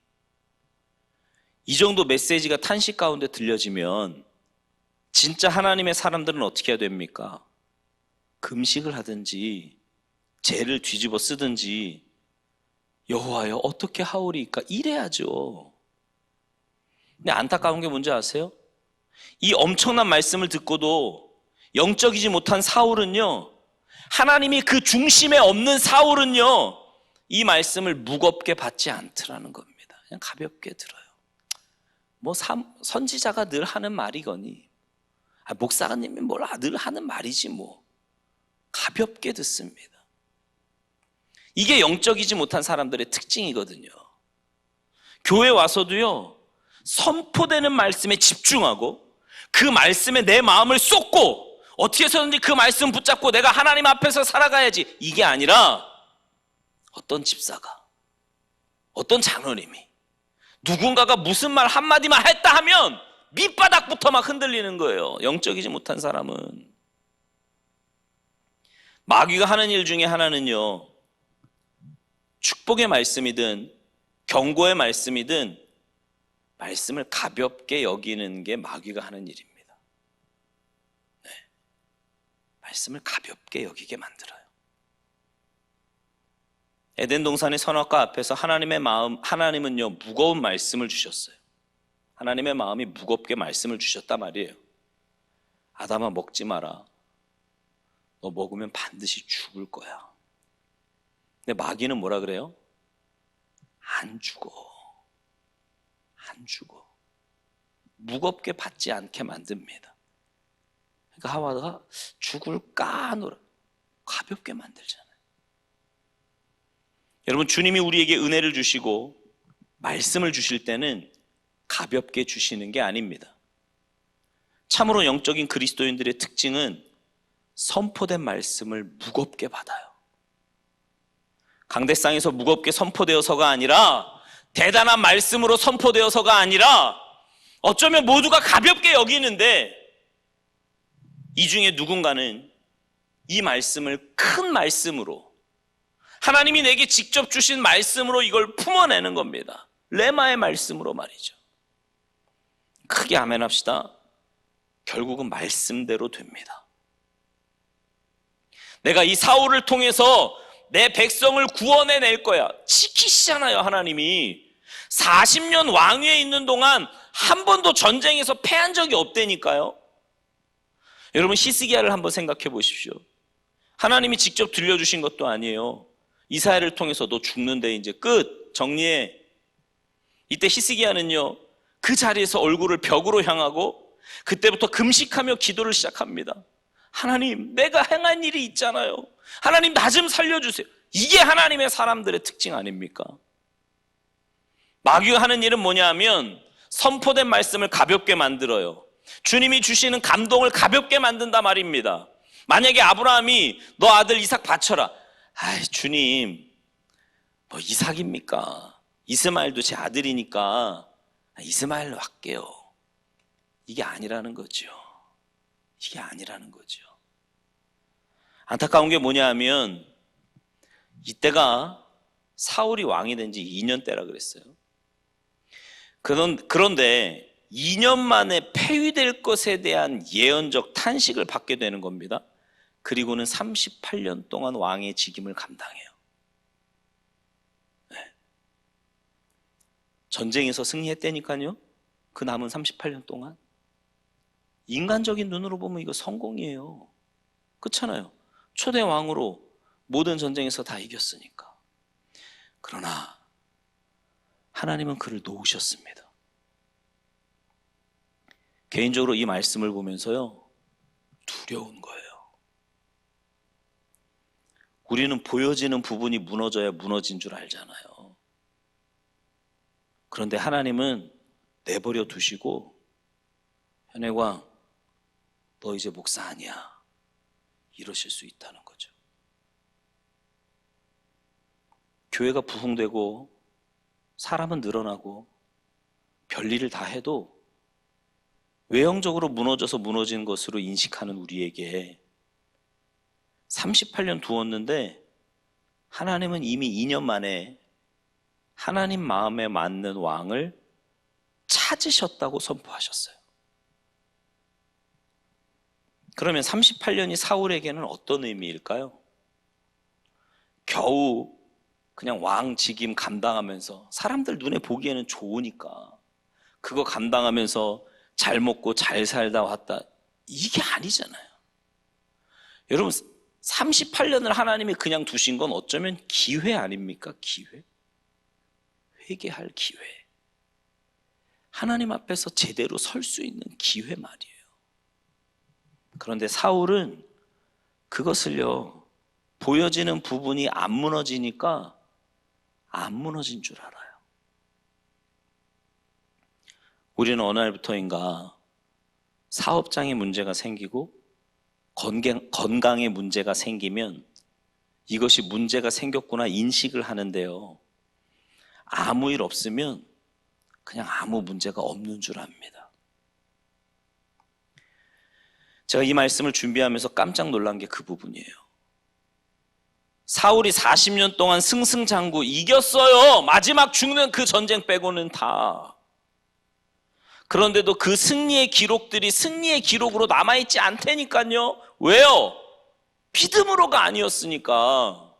이 정도 메시지가 탄식 가운데 들려지면 진짜 하나님의 사람들은 어떻게 해야 됩니까? 금식을 하든지 죄를 뒤집어 쓰든지 여호와여 어떻게 하오리까 이래야죠. 근데 안타까운 게 뭔지 아세요? 이 엄청난 말씀을 듣고도 영적이지 못한 사울은요, 하나님이 그 중심에 없는 사울은요, 이 말씀을 무겁게 받지 않더라는 겁니다. 그냥 가볍게 들어요. 선지자가 늘 하는 말이거니, 목사님이 늘 하는 말이지 가볍게 듣습니다. 이게 영적이지 못한 사람들의 특징이거든요. 교회 와서도요, 선포되는 말씀에 집중하고 그 말씀에 내 마음을 쏟고 어떻게 해서든지 그 말씀 붙잡고 내가 하나님 앞에서 살아가야지, 이게 아니라 어떤 집사가, 어떤 장로님이 누군가가 무슨 말 한마디만 했다 하면 밑바닥부터 막 흔들리는 거예요. 영적이지 못한 사람은. 마귀가 하는 일 중에 하나는요, 축복의 말씀이든 경고의 말씀이든 말씀을 가볍게 여기는 게 마귀가 하는 일입니다. 네. 말씀을 가볍게 여기게 만들어요. 에덴 동산의 선악과 앞에서 하나님은요, 무거운 말씀을 주셨어요. 하나님의 마음이 무겁게 말씀을 주셨단 말이에요. 아담아, 먹지 마라. 너 먹으면 반드시 죽을 거야. 근데 마귀는 뭐라 그래요? 안 죽어. 무겁게 받지 않게 만듭니다. 그러니까 하와가 죽을까 하노라, 가볍게 만들잖아요. 여러분, 주님이 우리에게 은혜를 주시고 말씀을 주실 때는 가볍게 주시는 게 아닙니다. 참으로 영적인 그리스도인들의 특징은 선포된 말씀을 무겁게 받아요. 강대상에서 무겁게 선포되어서가 아니라, 대단한 말씀으로 선포되어서가 아니라, 어쩌면 모두가 가볍게 여기는데 이 중에 누군가는 이 말씀을 큰 말씀으로, 하나님이 내게 직접 주신 말씀으로 이걸 품어내는 겁니다. 레마의 말씀으로 말이죠. 크게 아멘 합시다. 결국은 말씀대로 됩니다. 내가 이 사울을 통해서 내 백성을 구원해낼 거야, 지키시잖아요. 하나님이 40년 왕위에 있는 동안 한 번도 전쟁에서 패한 적이 없다니까요. 여러분, 히스기야를 한번 생각해 보십시오. 하나님이 직접 들려주신 것도 아니에요. 이사야를 통해서 너 죽는데 이제 끝, 정리해. 이때 히스기야는요, 그 자리에서 얼굴을 벽으로 향하고 그때부터 금식하며 기도를 시작합니다. 하나님, 내가 행한 일이 있잖아요. 하나님, 나 좀 살려주세요. 이게 하나님의 사람들의 특징 아닙니까? 마귀가 하는 일은 뭐냐 하면 선포된 말씀을 가볍게 만들어요. 주님이 주시는 감동을 가볍게 만든다 말입니다. 만약에 아브라함이 너 아들 이삭 바쳐라. 주님, 뭐 이삭입니까? 이스마엘도 제 아들이니까 이스마엘로 할게요. 이게 아니라는 거죠. 이게 아니라는 거죠. 안타까운 게 뭐냐 하면 이때가 사울이 왕이 된 지 2년 때라 그랬어요. 그런데 2년 만에 폐위될 것에 대한 예언적 탄식을 받게 되는 겁니다. 그리고는 38년 동안 왕의 직임을 감당해요. 네. 전쟁에서 승리했다니까요. 그 남은 38년 동안. 인간적인 눈으로 보면 이거 성공이에요. 그렇잖아요. 초대 왕으로 모든 전쟁에서 다 이겼으니까. 그러나 하나님은 그를 놓으셨습니다. 개인적으로 이 말씀을 보면서요, 두려운 거예요. 우리는 보여지는 부분이 무너져야 무너진 줄 알잖아요. 그런데 하나님은 내버려 두시고, 현혜광, 너 이제 목사 아니야, 이러실 수 있다는 거죠. 교회가 부흥되고 사람은 늘어나고 별일을 다 해도 외형적으로 무너져서 무너진 것으로 인식하는 우리에게 38년 두었는데 하나님은 이미 2년 만에 하나님 마음에 맞는 왕을 찾으셨다고 선포하셨어요. 그러면 38년이 사울에게는 어떤 의미일까요? 겨우 그냥 왕 직임 감당하면서, 사람들 눈에 보기에는 좋으니까 그거 감당하면서 잘 먹고 잘 살다 왔다, 이게 아니잖아요. 여러분, 38년을 하나님이 그냥 두신 건 어쩌면 기회 아닙니까? 기회. 회개할 기회. 하나님 앞에서 제대로 설 수 있는 기회 말이에요. 그런데 사울은 그것을요, 보여지는 부분이 안 무너지니까 안 무너진 줄 알아요. 우리는 어느 날부터인가 사업장에 문제가 생기고 건강에 문제가 생기면 이것이 문제가 생겼구나 인식을 하는데요, 아무 일 없으면 그냥 아무 문제가 없는 줄 압니다. 제가 이 말씀을 준비하면서 깜짝 놀란 게 그 부분이에요. 사울이 40년 동안 승승장구 이겼어요. 마지막 죽는 그 전쟁 빼고는 다. 그런데도 그 승리의 기록들이 승리의 기록으로 남아있지 않다니까요. 왜요? 믿음으로가 아니었으니까.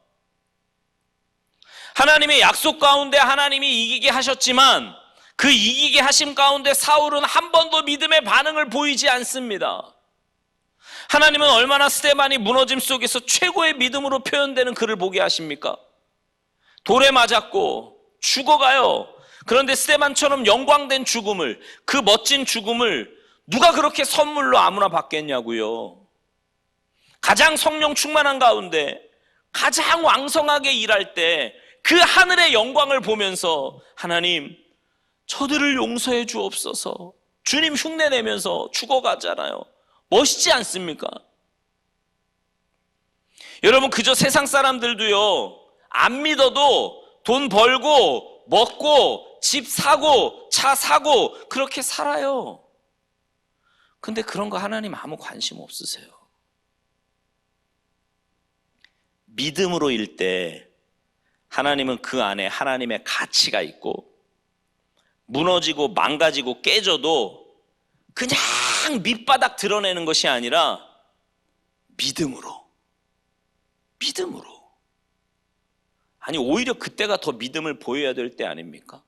하나님의 약속 가운데 하나님이 이기게 하셨지만 그 이기게 하심 가운데 사울은 한 번도 믿음의 반응을 보이지 않습니다. 하나님은 얼마나 스데반이 무너짐 속에서 최고의 믿음으로 표현되는 그를 보게 하십니까? 돌에 맞았고 죽어가요. 그런데 스데반처럼 영광된 죽음을, 그 멋진 죽음을 누가 그렇게 선물로 아무나 받겠냐고요. 가장 성령 충만한 가운데 가장 왕성하게 일할 때 그 하늘의 영광을 보면서 하나님, 저들을 용서해 주옵소서. 주님 흉내내면서 죽어가잖아요. 멋있지 않습니까? 여러분, 그저 세상 사람들도요, 안 믿어도 돈 벌고 먹고 집 사고 차 사고 그렇게 살아요. 근데 그런 거 하나님 아무 관심 없으세요. 믿음으로 일 때 하나님은 그 안에 하나님의 가치가 있고, 무너지고 망가지고 깨져도 그냥 밑바닥 드러내는 것이 아니라 믿음으로. 아니, 오히려 그때가 더 믿음을 보여야 될 때 아닙니까?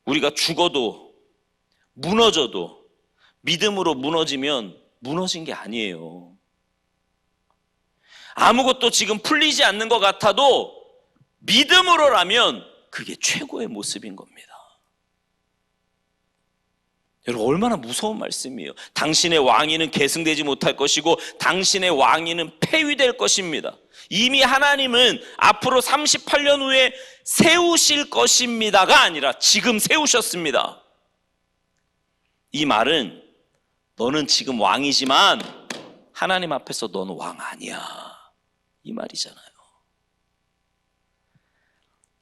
우리가 죽어도 무너져도 믿음으로 무너지면 무너진 게 아니에요. 아무것도 지금 풀리지 않는 것 같아도 믿음으로라면 그게 최고의 모습인 겁니다. 여러분, 얼마나 무서운 말씀이에요. 당신의 왕위는 계승되지 못할 것이고 당신의 왕위는 폐위될 것입니다. 이미 하나님은 앞으로 38년 후에 세우실 것입니다가 아니라 지금 세우셨습니다. 이 말은 너는 지금 왕이지만 하나님 앞에서 너는 왕 아니야, 이 말이잖아요.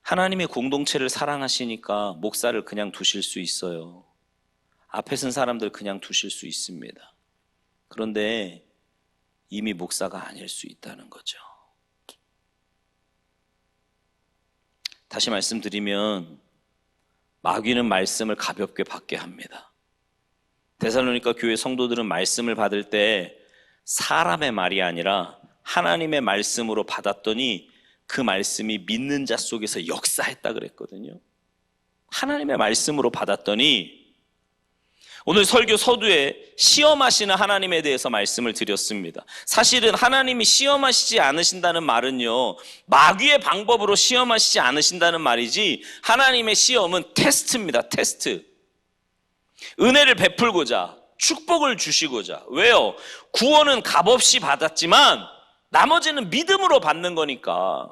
하나님의 공동체를 사랑하시니까 목사를 그냥 두실 수 있어요. 앞에 선 사람들 그냥 두실 수 있습니다. 그런데 이미 목사가 아닐 수 있다는 거죠. 다시 말씀드리면 마귀는 말씀을 가볍게 받게 합니다. 데살로니가 교회 성도들은 말씀을 받을 때 사람의 말이 아니라 하나님의 말씀으로 받았더니 그 말씀이 믿는 자 속에서 역사했다 그랬거든요. 하나님의 말씀으로 받았더니, 오늘 설교 서두에 시험하시는 하나님에 대해서 말씀을 드렸습니다. 사실은 하나님이 시험하시지 않으신다는 말은요, 마귀의 방법으로 시험하시지 않으신다는 말이지, 하나님의 시험은 테스트입니다. 테스트. 은혜를 베풀고자, 축복을 주시고자. 왜요? 구원은 값없이 받았지만 나머지는 믿음으로 받는 거니까.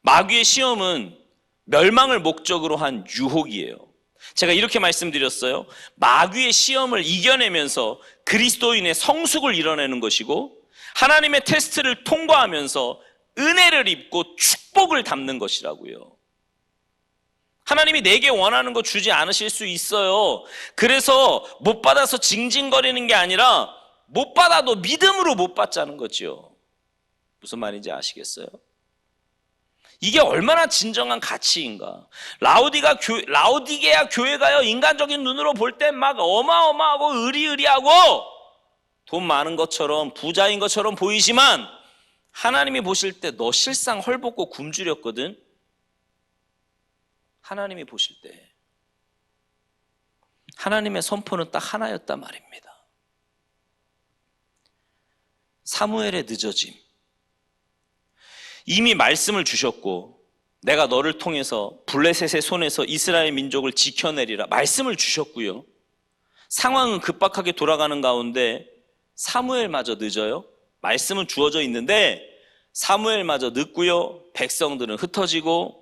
마귀의 시험은 멸망을 목적으로 한 유혹이에요. 제가 이렇게 말씀드렸어요. 마귀의 시험을 이겨내면서 그리스도인의 성숙을 이뤄내는 것이고, 하나님의 테스트를 통과하면서 은혜를 입고 축복을 담는 것이라고요. 하나님이 내게 원하는 거 주지 않으실 수 있어요. 그래서 못 받아서 징징거리는 게 아니라 못 받아도 믿음으로 못 받자는 거죠. 무슨 말인지 아시겠어요? 이게 얼마나 진정한 가치인가. 라오디게아 교회가요, 인간적인 눈으로 볼 땐 막 어마어마하고 의리의리하고 돈 많은 것처럼 부자인 것처럼 보이지만 하나님이 보실 때 너 실상 헐벗고 굶주렸거든. 하나님이 보실 때 하나님의 선포는 딱 하나였단 말입니다. 사무엘의 늦어짐. 이미 말씀을 주셨고 내가 너를 통해서 블레셋의 손에서 이스라엘 민족을 지켜내리라 말씀을 주셨고요. 상황은 급박하게 돌아가는 가운데 사무엘마저 늦어요. 말씀은 주어져 있는데 사무엘마저 늦고요. 백성들은 흩어지고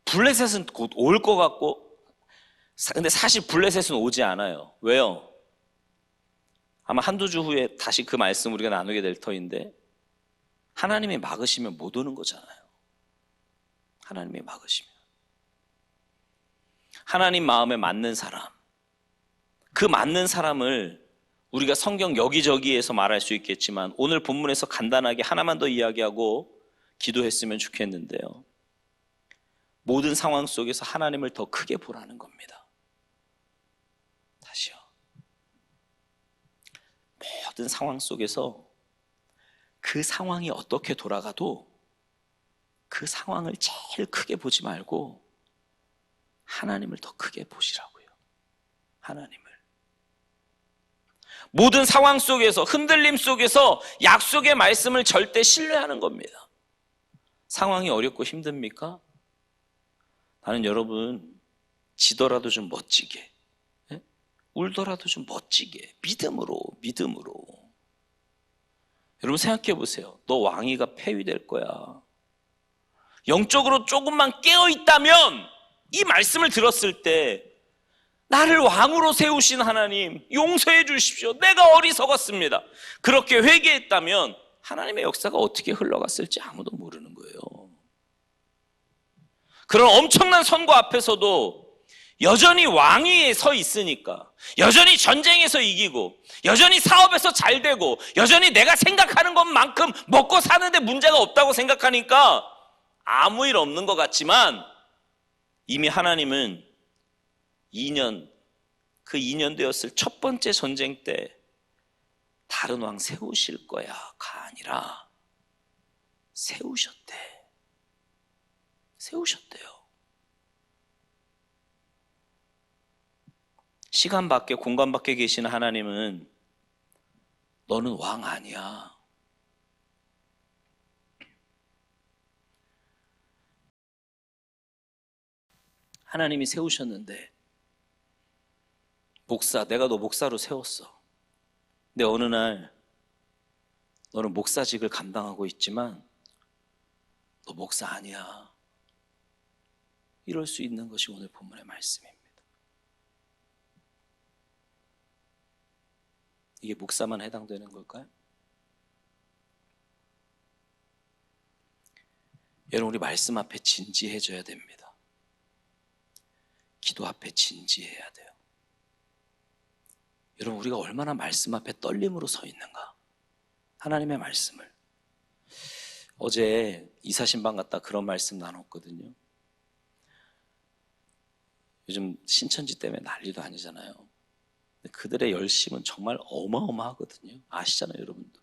블레셋은 곧 올 것 같고, 근데 사실 블레셋은 오지 않아요. 왜요? 아마 한두 주 후에 다시 그 말씀 우리가 나누게 될 터인데 하나님이 막으시면 못 오는 거잖아요. 하나님이 막으시면. 하나님 마음에 맞는 사람, 그 맞는 사람을 우리가 성경 여기저기에서 말할 수 있겠지만 오늘 본문에서 간단하게 하나만 더 이야기하고 기도했으면 좋겠는데요. 모든 상황 속에서 하나님을 더 크게 보라는 겁니다. 다시요. 모든 상황 속에서 그 상황이 어떻게 돌아가도 그 상황을 제일 크게 보지 말고 하나님을 더 크게 보시라고요. 하나님을. 모든 상황 속에서, 흔들림 속에서 약속의 말씀을 절대 신뢰하는 겁니다. 상황이 어렵고 힘듭니까? 나는 여러분 지더라도 좀 멋지게, 울더라도 좀 멋지게, 믿음으로. 여러분 생각해 보세요. 너 왕위가 폐위될 거야. 영적으로 조금만 깨어있다면 이 말씀을 들었을 때 나를 왕으로 세우신 하나님 용서해 주십시오. 내가 어리석었습니다. 그렇게 회개했다면 하나님의 역사가 어떻게 흘러갔을지 아무도 모르는 거예요. 그런 엄청난 선거 앞에서도 여전히 왕위에 서 있으니까, 여전히 전쟁에서 이기고, 여전히 사업에서 잘 되고, 여전히 내가 생각하는 것만큼 먹고 사는데 문제가 없다고 생각하니까 아무 일 없는 것 같지만 이미 하나님은 2년 되었을 첫 번째 전쟁 때 다른 왕 세우실 거야가 아니라 세우셨대요. 시간 밖에 공간 밖에 계신 하나님은 너는 왕 아니야. 하나님이 세우셨는데 내가 너 목사로 세웠어. 근데 어느 날 너는 목사직을 감당하고 있지만 너 목사 아니야. 이럴 수 있는 것이 오늘 본문의 말씀입니다. 이게 목사만 해당되는 걸까요? 여러분 우리 말씀 앞에 진지해져야 됩니다. 기도 앞에 진지해야 돼요. 여러분 우리가 얼마나 말씀 앞에 떨림으로 서 있는가. 하나님의 말씀을. 어제 이사신방 갔다 그런 말씀 나눴거든요. 요즘 신천지 때문에 난리도 아니잖아요. 근데 그들의 열심은 정말 어마어마하거든요. 아시잖아요 여러분도.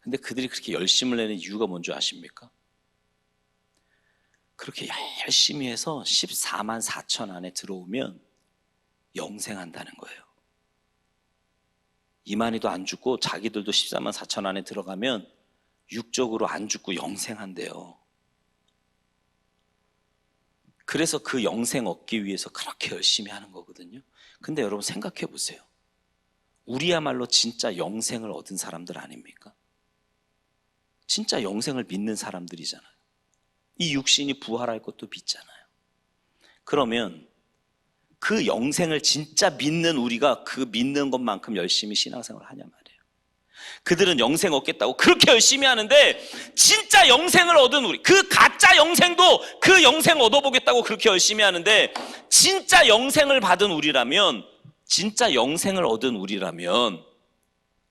근데 그들이 그렇게 열심을 내는 이유가 뭔지 아십니까? 그렇게 열심히 해서 14만 4천 안에 들어오면 영생한다는 거예요. 이만희도 안 죽고 자기들도 14만 4천 안에 들어가면 육적으로 안 죽고 영생한대요. 그래서 그 영생 얻기 위해서 그렇게 열심히 하는 거거든요. 근데 여러분 생각해 보세요. 우리야말로 진짜 영생을 얻은 사람들 아닙니까? 진짜 영생을 믿는 사람들이잖아요. 이 육신이 부활할 것도 믿잖아요. 그러면 그 영생을 진짜 믿는 우리가 그 믿는 것만큼 열심히 신앙생활을 하냐 말이에요. 그들은 영생 얻겠다고 그렇게 열심히 하는데 진짜 영생을 얻은 우리, 그 가짜 영생도 그 영생 얻어보겠다고 그렇게 열심히 하는데 진짜 영생을 받은 우리라면, 진짜 영생을 얻은 우리라면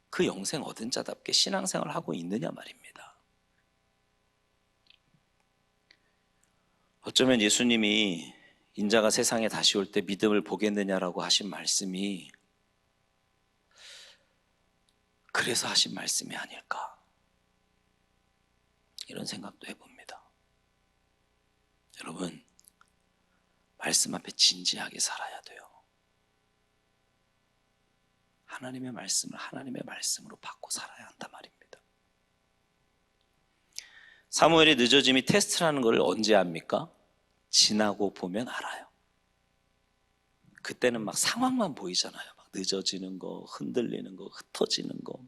그 영생 얻은 자답게 신앙생활을 하고 있느냐 말입니다. 어쩌면 예수님이 인자가 세상에 다시 올 때 믿음을 보겠느냐라고 하신 말씀이 그래서 하신 말씀이 아닐까, 이런 생각도 해봅니다. 여러분 말씀 앞에 진지하게 살아야 돼요. 하나님의 말씀을 하나님의 말씀으로 받고 살아야 한단 말입니다. 사무엘의 늦어짐이 테스트라는 걸 언제 압니까? 지나고 보면 알아요. 그때는 막 상황만 보이잖아요. 막 늦어지는 거, 흔들리는 거, 흩어지는 거,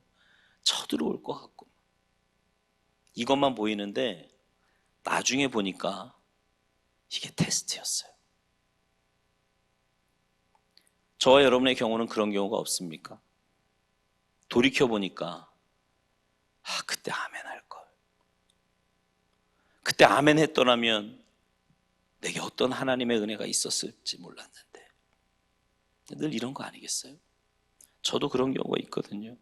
쳐들어올 것 같고 이것만 보이는데 나중에 보니까 이게 테스트였어요. 저와 여러분의 경우는 그런 경우가 없습니까? 돌이켜보니까 그때 아멘 할걸. 그때 아멘 했더라면 내게 어떤 하나님의 은혜가 있었을지 몰랐는데. 늘 이런 거 아니겠어요? 저도 그런 경우가 있거든요.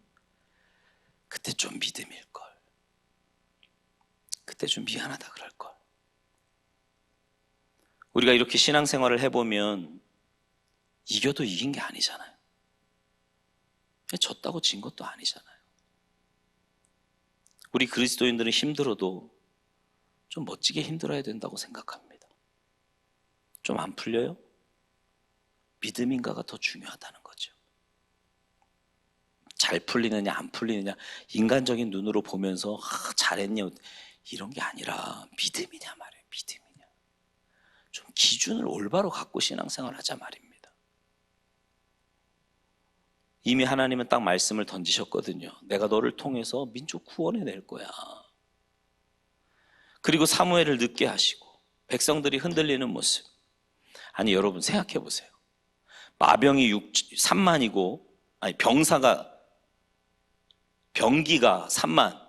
그때 좀 믿음일걸. 그때 좀 미안하다 그럴걸. 우리가 이렇게 신앙생활을 해보면 이겨도 이긴 게 아니잖아요. 졌다고 진 것도 아니잖아요. 우리 그리스도인들은 힘들어도 좀 멋지게 힘들어야 된다고 생각합니다. 좀 안 풀려요? 믿음인가가 더 중요하다는 거죠. 잘 풀리느냐 안 풀리느냐 인간적인 눈으로 보면서 잘했냐 이런 게 아니라 믿음이냐 말이에요. 믿음이냐. 좀 기준을 올바로 갖고 신앙생활 하자 말입니다. 이미 하나님은 딱 말씀을 던지셨거든요. 내가 너를 통해서 민족 구원해낼 거야. 그리고 사무엘을 늦게 하시고 백성들이 흔들리는 모습. 아니 여러분 생각해 보세요. 마병이 3만이고 아니 병기가 3만,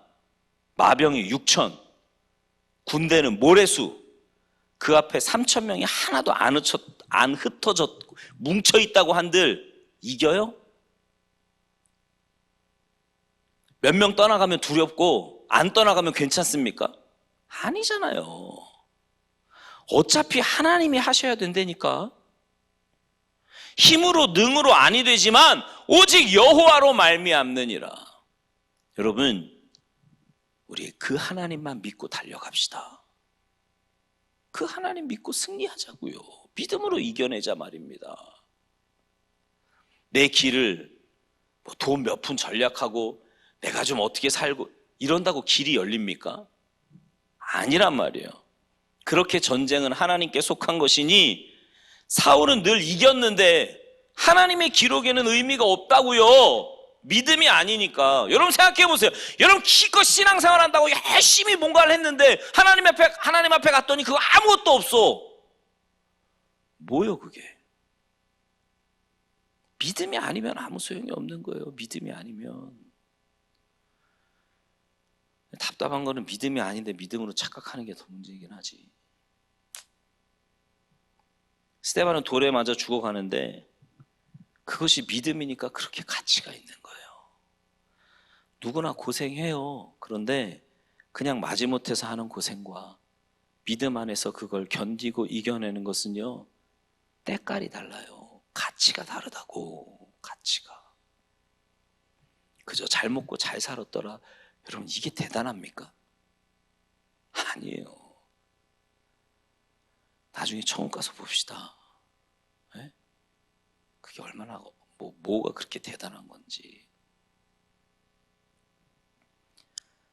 마병이 6천, 군대는 모래수. 그 앞에 3천 명이 하나도 안 흩어졌고 뭉쳐 있다고 한들 이겨요? 몇 명 떠나가면 두렵고 안 떠나가면 괜찮습니까? 아니잖아요. 어차피 하나님이 하셔야 된다니까. 힘으로 능으로 아니 되지만 오직 여호와로 말미암느니라. 여러분 우리 그 하나님만 믿고 달려갑시다. 그 하나님 믿고 승리하자고요. 믿음으로 이겨내자 말입니다. 내 길을 돈 몇 푼 전략하고 내가 좀 어떻게 살고 이런다고 길이 열립니까? 아니란 말이에요. 그렇게 전쟁은 하나님께 속한 것이니 사울은 늘 이겼는데 하나님의 기록에는 의미가 없다고요. 믿음이 아니니까. 여러분 생각해 보세요. 여러분 기껏 신앙생활 한다고 열심히 뭔가를 했는데 하나님 앞에 갔더니 그거 아무것도 없어. 뭐요 그게? 믿음이 아니면 아무 소용이 없는 거예요. 믿음이 아니면. 답답한 거는 믿음이 아닌데 믿음으로 착각하는 게 더 문제이긴 하지. 스데반은 돌에 맞아 죽어가는데 그것이 믿음이니까 그렇게 가치가 있는 거예요. 누구나 고생해요. 그런데 그냥 마지못해서 하는 고생과 믿음 안에서 그걸 견디고 이겨내는 것은요 때깔이 달라요. 가치가 다르다고. 가치가. 그저 잘 먹고 잘 살았더라. 여러분 이게 대단합니까? 아니에요. 나중에 천국 가서 봅시다. 네? 그게 얼마나 뭐가 그렇게 대단한 건지.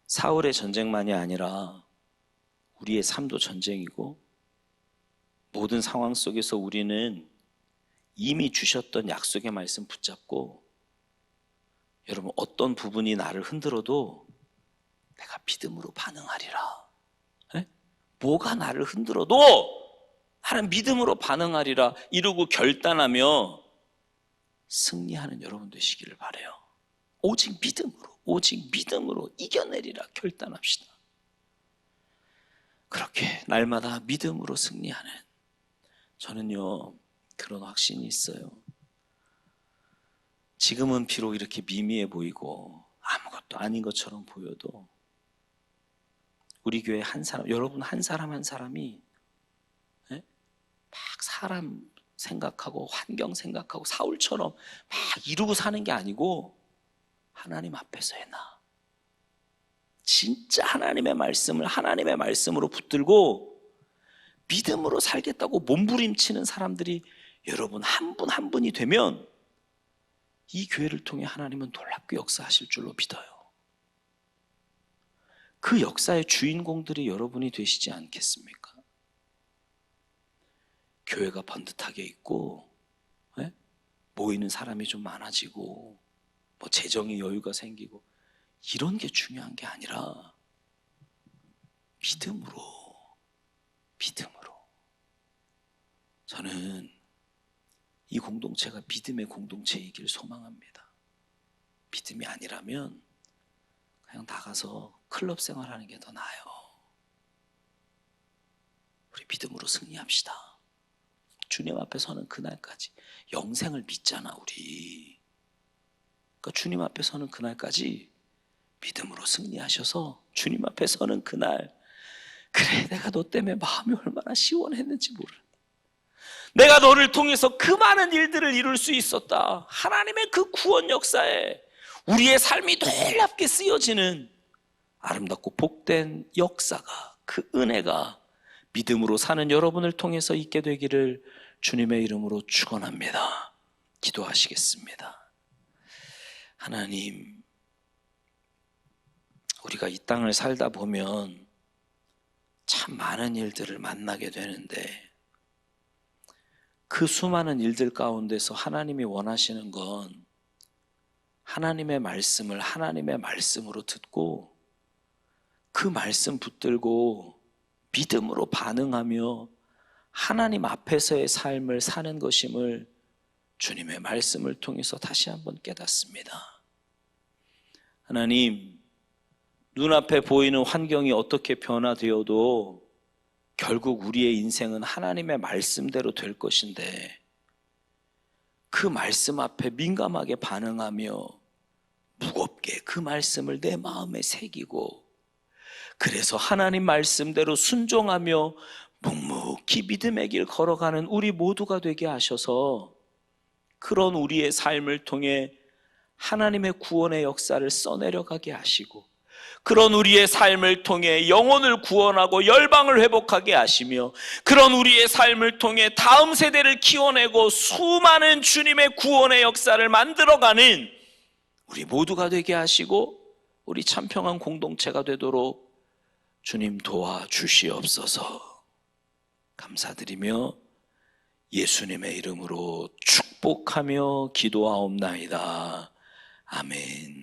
사울의 전쟁만이 아니라 우리의 삶도 전쟁이고 모든 상황 속에서 우리는 이미 주셨던 약속의 말씀 붙잡고 여러분 어떤 부분이 나를 흔들어도 내가 믿음으로 반응하리라. 네? 뭐가 나를 흔들어도 나는 믿음으로 반응하리라 이러고 결단하며 승리하는 여러분 되시기를 바라요. 오직 믿음으로 이겨내리라 결단합시다. 그렇게 날마다 믿음으로 승리하는 저는요 그런 확신이 있어요. 지금은 비록 이렇게 미미해 보이고 아무것도 아닌 것처럼 보여도 우리 교회 한 사람, 여러분 한 사람 한 사람이 막 사람 생각하고 환경 생각하고 사울처럼 막 이루고 사는 게 아니고 하나님 앞에서 해나 진짜 하나님의 말씀을 하나님의 말씀으로 붙들고 믿음으로 살겠다고 몸부림치는 사람들이 여러분 한 분 한 분이 되면 이 교회를 통해 하나님은 놀랍게 역사하실 줄로 믿어요. 그 역사의 주인공들이 여러분이 되시지 않겠습니까? 교회가 번듯하게 있고, 예? 모이는 사람이 좀 많아지고, 뭐 재정의 여유가 생기고, 이런 게 중요한 게 아니라 믿음으로. 저는 이 공동체가 믿음의 공동체이길 소망합니다. 믿음이 아니라면 그냥 나가서 클럽 생활하는 게 더 나아요. 우리 믿음으로 승리합시다. 주님 앞에 서는 그날까지. 영생을 믿잖아 우리. 그러니까 주님 앞에 서는 그날까지 믿음으로 승리하셔서 주님 앞에 서는 그날, 그래 내가 너 때문에 마음이 얼마나 시원했는지 모르. 내가 너를 통해서 그 많은 일들을 이룰 수 있었다. 하나님의 그 구원 역사에 우리의 삶이 놀랍게 쓰여지는 아름답고 복된 역사가, 그 은혜가 믿음으로 사는 여러분을 통해서 있게 되기를 주님의 이름으로 축원합니다. 기도하시겠습니다. 하나님, 우리가 이 땅을 살다 보면 참 많은 일들을 만나게 되는데, 그 수많은 일들 가운데서 하나님이 원하시는 건 하나님의 말씀을 하나님의 말씀으로 듣고 그 말씀 붙들고 믿음으로 반응하며 하나님 앞에서의 삶을 사는 것임을 주님의 말씀을 통해서 다시 한번 깨닫습니다. 하나님, 눈앞에 보이는 환경이 어떻게 변화되어도 결국 우리의 인생은 하나님의 말씀대로 될 것인데, 그 말씀 앞에 민감하게 반응하며 무겁게 그 말씀을 내 마음에 새기고, 그래서 하나님 말씀대로 순종하며 묵묵히 믿음의 길 걸어가는 우리 모두가 되게 하셔서 그런 우리의 삶을 통해 하나님의 구원의 역사를 써내려가게 하시고, 그런 우리의 삶을 통해 영혼을 구원하고 열방을 회복하게 하시며, 그런 우리의 삶을 통해 다음 세대를 키워내고 수많은 주님의 구원의 역사를 만들어가는 우리 모두가 되게 하시고, 우리 참평한 공동체가 되도록 주님 도와주시옵소서. 감사드리며 예수님의 이름으로 축복하며 기도하옵나이다. 아멘.